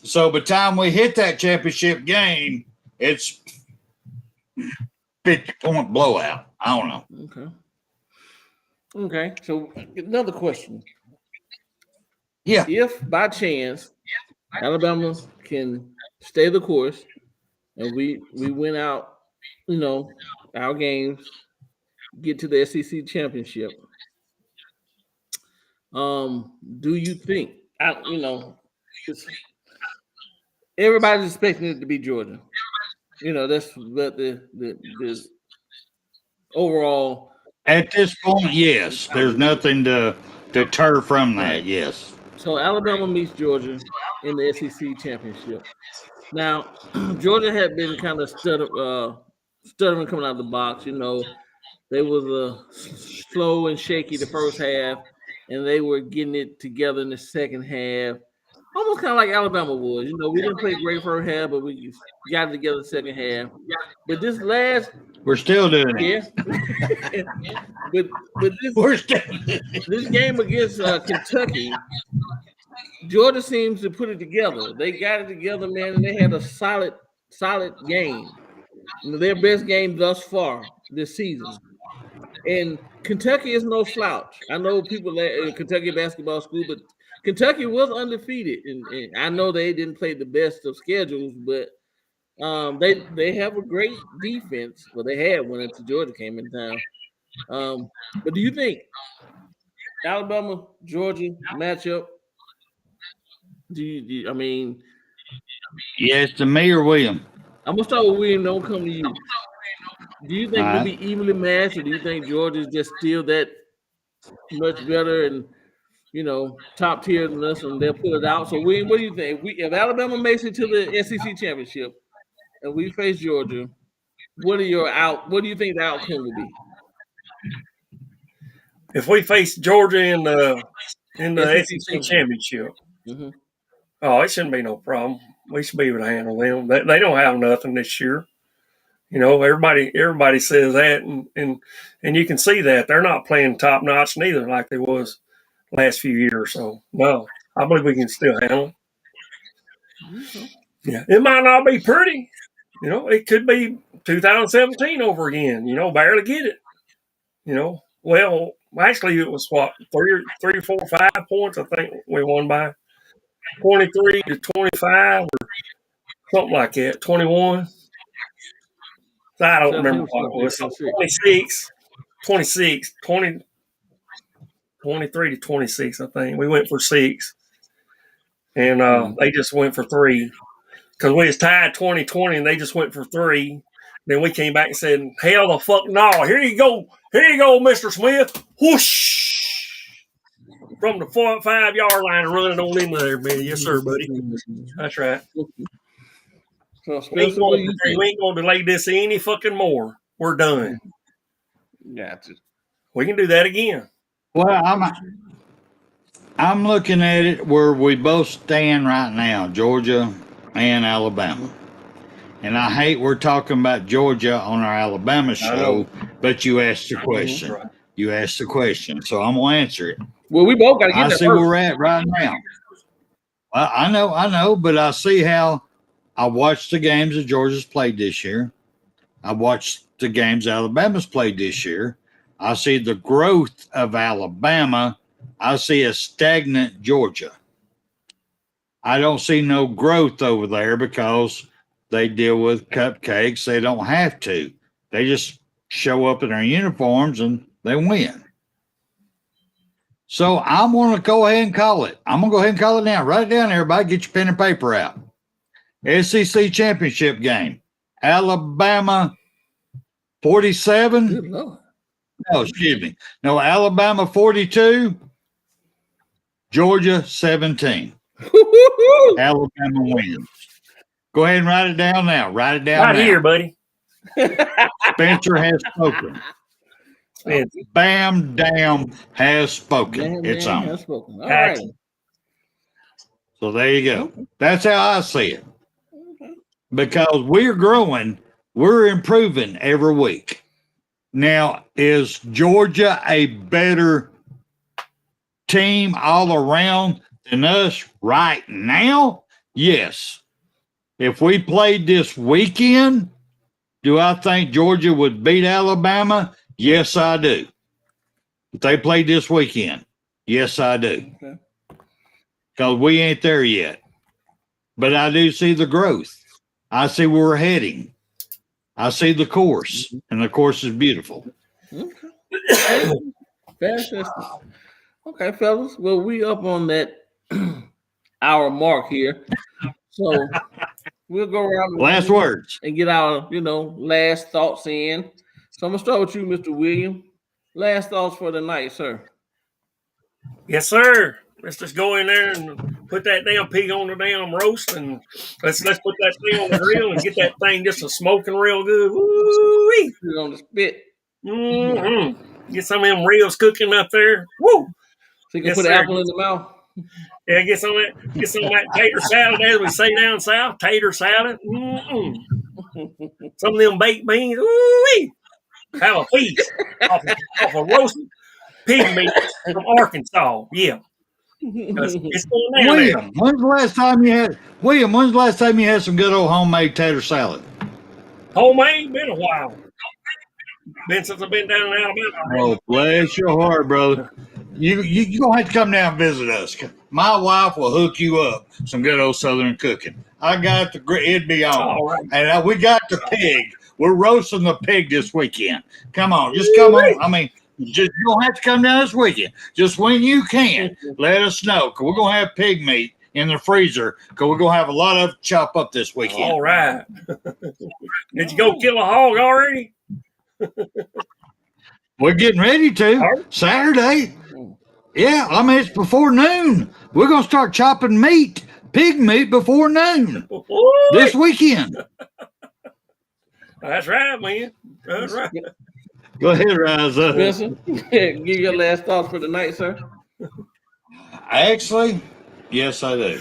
So by the time we hit that championship game, it's 50-point blowout. I don't know. Okay. So another question. Yeah. If by chance Alabama can stay the course and we win out, our games, get to the SEC championship, do you think everybody's expecting it to be Georgia? That's what the overall. At this point, yes. There's nothing to deter from that. Right. Yes. So Alabama meets Georgia in the SEC championship. Now, Georgia had been kind of stuttering coming out of the box. They was slow and shaky the first half, and they were getting it together in the second half. Almost kind of like Alabama was. We didn't play great first half, but we got it together the second half. But this last, we're still doing it. Yeah. but this game against Kentucky, Georgia seems to put it together. They got it together, man, and they had a solid game. Their best game thus far this season. And Kentucky is no slouch. I know people at Kentucky basketball school, but Kentucky was undefeated, and I know they didn't play the best of schedules, but they have a great defense. Well, they had one until Georgia came in town. But do you think Alabama Georgia matchup? I mean, yes, to me or William? I'm gonna start with William. Don't come to you. Do you think we'll be evenly matched, or do you think Georgia's just still that much better and top tier than us, and they'll pull it out? So, William, what do you think? If Alabama makes it to the SEC championship and we face Georgia, what do you think the outcome will be? If we face Georgia in the SEC championship, oh, it shouldn't be no problem. We should be able to handle them. They don't have nothing this year. Everybody says that, and you can see that they're not playing top notch neither, like they was last few years. So no, I believe we can still handle it. Yeah, it might not be pretty. It could be 2017 over again. Barely get it. Well, actually, it was what 4, 5 points. I think we won by 23-25 or something like that. 21. I don't remember what it was. 26, 23-26, I think. We went for 6. And they just went for 3. Because we was tied 20-20 and they just went for 3. Then we came back and said, hell the fuck no. Here you go, Mr. Smith. Whoosh. From the 5-yard line and running on in there, man. Yes, sir, buddy. That's right. So We ain't going to delay this any fucking more. We're done. Gotcha. We can do that again. Well, I'm looking at it where we both stand right now, Georgia and Alabama. And I hate we're talking about Georgia on our Alabama show, but you asked the question. Right. You asked the question, so I'm going to answer it. Well, we both got to get I see where we're at right now. Well, I know, but I see how I watched the games that Georgia's played this year. I watched the games Alabama's played this year. I see the growth of Alabama. I see a stagnant Georgia. I don't see no growth over there because they deal with cupcakes. They don't have to. They just show up in their uniforms and they win. So I'm going to go ahead and call it. I'm going to go ahead and call it now. Write it down, everybody. Get your pen and paper out. SEC championship game. Alabama 47. Good Lord. No, excuse me. No, Alabama 42. Georgia 17. Alabama wins. Go ahead and write it down now. Write it down right now. Here, buddy. Spencer has spoken. Bam Dam has spoken. It's on. Has spoken. All right. So there you go. That's how I see it. Because we're growing, we're improving every week. Now, is Georgia a better team all around than us right now? Yes. If we played this weekend, do I think Georgia would beat Alabama? Yes, I do. If they played this weekend, yes, I do. Because we ain't there yet. But I do see the growth. I see where we're heading. I see the course, and the course is beautiful. Okay. Fantastic. Okay, fellas. Well, we up on that hour mark here. So we'll go around last words and get our, last thoughts in. So I'm gonna start with you, Mr. William. Last thoughts for the night, sir. Yes, sir. Let's just go in there and put that damn pig on the damn roast, and let's put that thing on the grill and get that thing just a smoking real good. Woo-wee. Put it on the spit. Mm-hmm. Get some of them ribs cooking up there. Woo! So you can put an apple in the mouth. Yeah, get some of that tater salad, as we say down south. Tater salad. Mm-mm. Some of them baked beans. Woo-wee. Have a feast off a roasted pig meat from Arkansas. Yeah. It's going down William, there. when's the last time you had some good old homemade tater salad? Homemade? Been a while. Been since I've been down in Alabama. Oh, bless your heart, brother. You gonna have to come down and visit us. My wife will hook you up some good old Southern cooking. I got it'd be on. Right. And we got the pig. We're roasting the pig this weekend. Come on, just come on. I mean, you don't have to come down this weekend. Just when you can, let us know. Cause we're gonna have pig meat in the freezer. Cause we're gonna have a lot of chop up this weekend. All right. Did you go kill a hog already? We're getting ready to Saturday. Yeah, I mean it's before noon. We're gonna start chopping pig meat before noon this weekend. That's right, man. That's right. Go ahead, Rise up. Spencer, give your last thoughts for the night, sir. Actually, yes, I do.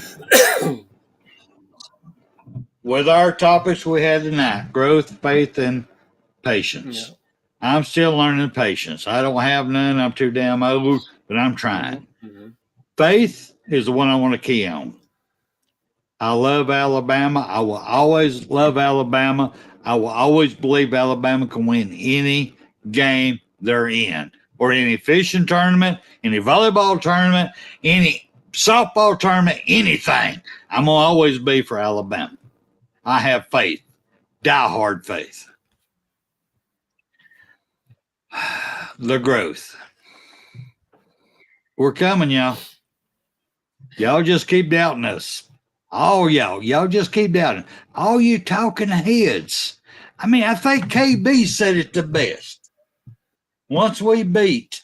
with our topics we had tonight, growth, faith, and patience. Yeah. I'm still learning patience. I don't have none. I'm too damn old, but I'm trying. Mhm. Faith is the one I want to key on. I love Alabama. I will always love Alabama. I will always believe Alabama can win any game they're in, or any fishing tournament, any volleyball tournament, any softball tournament, anything. I'm going to always be for Alabama. I have faith, diehard faith. The growth. We're coming, y'all. Y'all just keep doubting us. Oh, y'all just keep doubting. All you talking heads. I mean, I think KB said it the best. Once we beat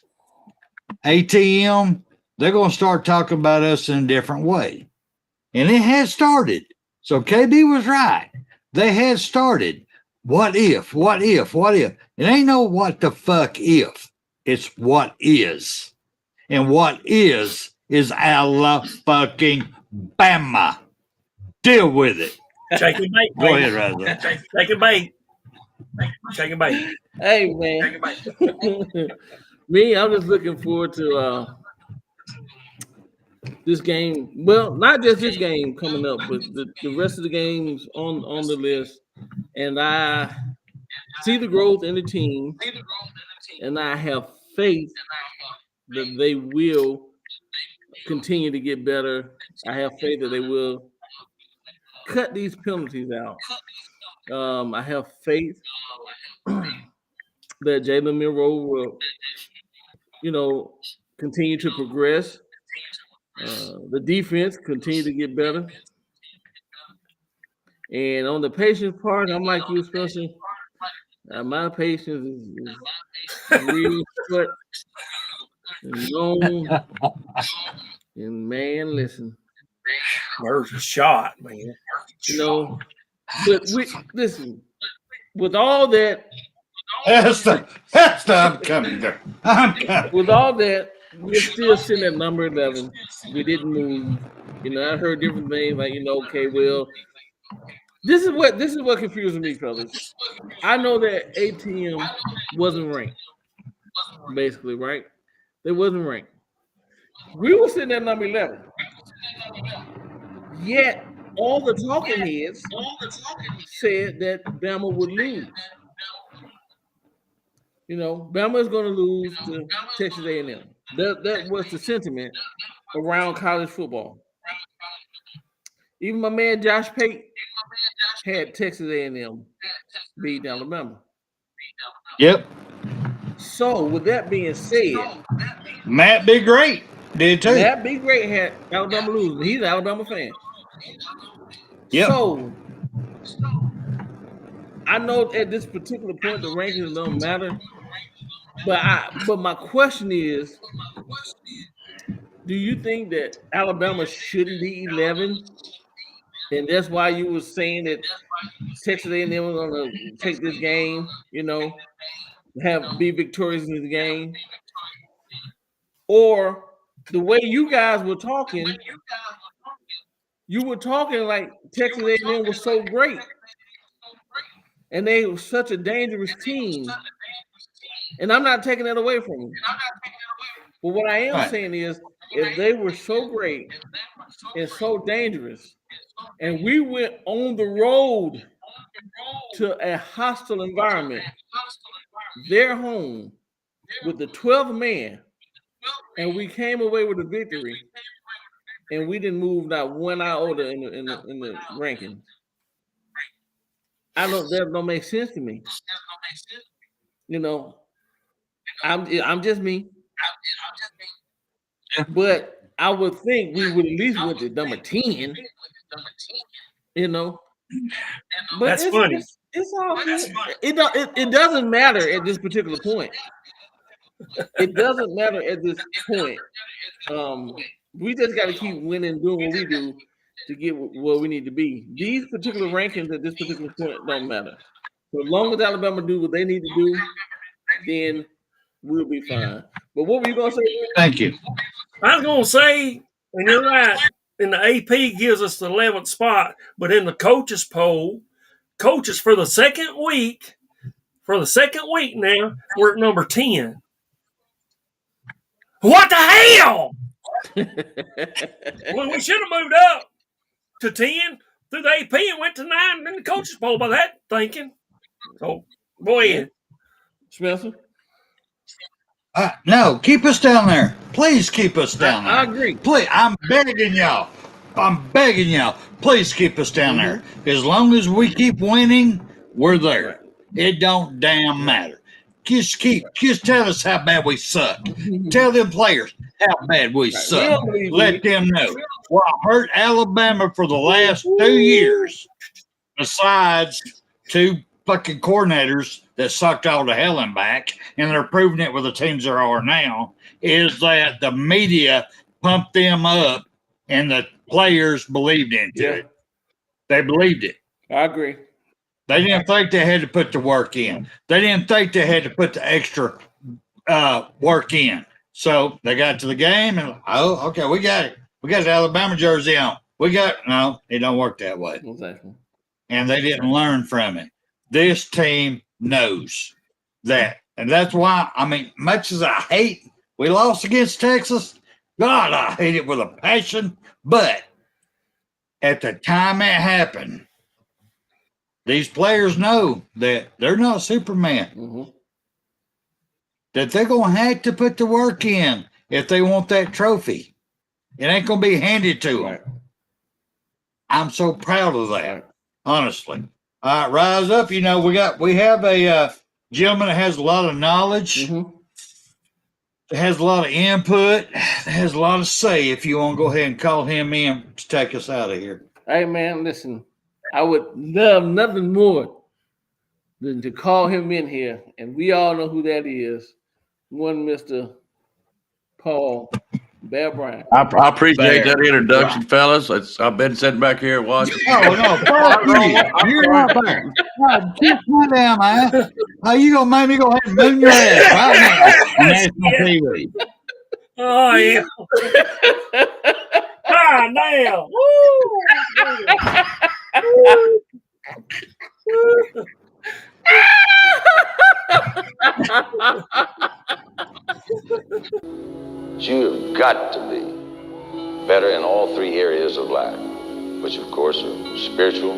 ATM, they're going to start talking about us in a different way. And it has started. So KB was right. They had started. What if? What if? What if? It ain't no what the fuck if. It's what is. And what is Alabama. Deal with it. Shake and bake. Go ahead, Raza. Shake and bake. Shake and bake. Hey, man. Me, I'm just looking forward to this game. Well, not just this game coming up, but the rest of the games on the list. And I see the growth in the team, and I have faith that they will continue to get better. I have faith that they will cut these penalties out. I have faith that Jalen Monroe will, continue to progress. The defense continue to get better. And on the patience part, I'm like you, Spencer. My patience is really short and long. And man, listen. There's a shot, man. But listen, with all that, I'm coming there. I'm coming. With all that, we're still sitting at number 11. We didn't move. I heard different things like, okay, well, this is what confuses me, fellas. I know that ATM wasn't ranked, basically, right? They wasn't ranked. We were sitting at number 11. Yet all the talking heads said that Bama would lose. Bama is going to lose to Texas A&M. That was the sentiment around college football. Even my man Josh Pate had Texas A&M beat Alabama. Yep. So with that being said, Matt Be Great did too. Matt Be Great had Alabama losing. He's an Alabama fan. Yep. So I know at this particular point the rankings don't matter. But my question is, do you think that Alabama shouldn't be 11? And that's why you were saying that Texas A&M was going to take this game, be victorious in the game? Or the way you guys were talking, you were talking like Texas A&M was so great. And they were such a dangerous team. And I'm not taking that away from them. But what I am saying is, if they were so great and so dangerous, and we went on the road to a hostile environment, their home, with the 12th man, and we came away with a victory, and we didn't move not one iota in the rankings. That don't make sense to me. I'm just me. But I would think we would at least went to number 10. But That's funny. It's all good. It doesn't matter at this particular point. It doesn't matter at this point. We just got to keep winning, doing what we do to get where we need to be. These particular rankings at this particular point don't matter. So as long as Alabama do what they need to do, then we'll be fine. But what were you going to say? Thank you. I was going to say, and you're right, in the AP gives us the 11th spot, but in the coaches poll, coaches for the second week now, we're at number 10. What the hell? Well, we should have moved up to 10 through the AP and went to 9 in the coaches poll by that thinking. So, go ahead. Spencer? No, keep us down there. Please keep us down there. I agree. Please, I'm begging y'all. Please keep us down there. As long as we keep winning, we're there. Right. It don't damn matter. Just tell us how bad we suck. Tell them players how bad we suck. Let them know. Well, I hurt Alabama for the last 2 years, besides 2 fucking coordinators that sucked all to hell and back, and they're proving it with the teams there are now, is that the media pumped them up and the players believed into it. They believed it. I agree. They didn't think they had to put the work in. They didn't think they had to put the extra work in. So they got to the game and, oh, okay, we got it. We got the Alabama jersey on. No, it don't work that way. Exactly. And they didn't learn from it. This team knows that. And that's why, I mean, much as I hate we lost against Texas, God, I hate it with a passion. But at the time it happened, these players know that they're not Superman. That they're going to have to put the work in if they want that trophy. It ain't going to be handed to them. I'm so proud of that, honestly. All right, rise up. You know, we have a gentleman that has a lot of knowledge, that has a lot of input, that has a lot of say. If you want to go ahead and call him in to take us out of here. Hey, man, listen, I would love nothing more than to call him in here, and we all know who that is. One Mr. Paul Bear Bryant. I appreciate that introduction, fellas. I've been sitting back here watching. Oh, no, fuck you. You're not there. Keep my damn ass. How you going to make me go ahead and moon your ass right now on national TV? Oh, yeah. Ah, damn. You've got to be better in all 3 areas of life, which of course are spiritual,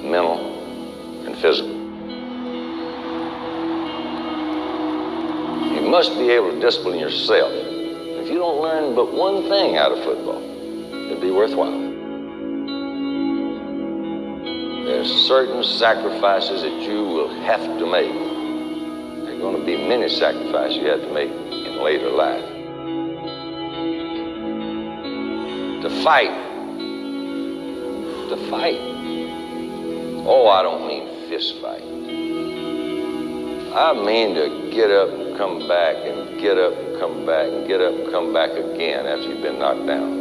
mental, and physical. You must be able to discipline yourself. If you don't learn but one thing out of football, it'll be worthwhile. There's certain sacrifices that you will have to make. There are going to be many sacrifices you have to make in later life. To fight. Oh, I don't mean fist fight. I mean to get up and come back and get up and come back and get up and come back again after you've been knocked down.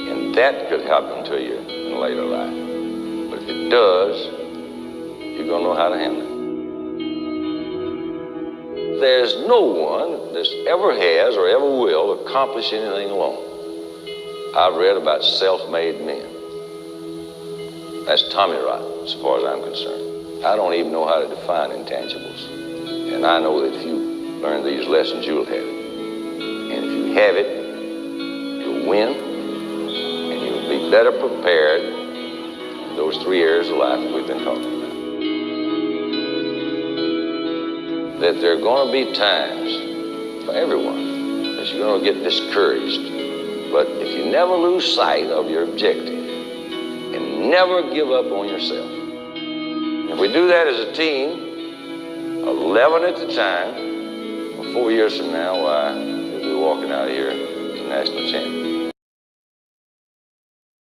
And that could happen to you in later life. But if it does, you're going to know how to handle it. There's no one that ever has or ever will accomplish anything alone. I've read about self-made men. That's Tommy rot, as far as I'm concerned. I don't even know how to define intangibles. And I know that if you learn these lessons, you'll have it. And if you have it, you'll win, and you'll be better prepared in those 3 areas of life that we've been talking about. That there are going to be times for everyone that you're going to get discouraged. But if you never lose sight of your objective and never give up on yourself, if we do that as a team, 11 at a time, 4 years from now, why, we'll be walking out of here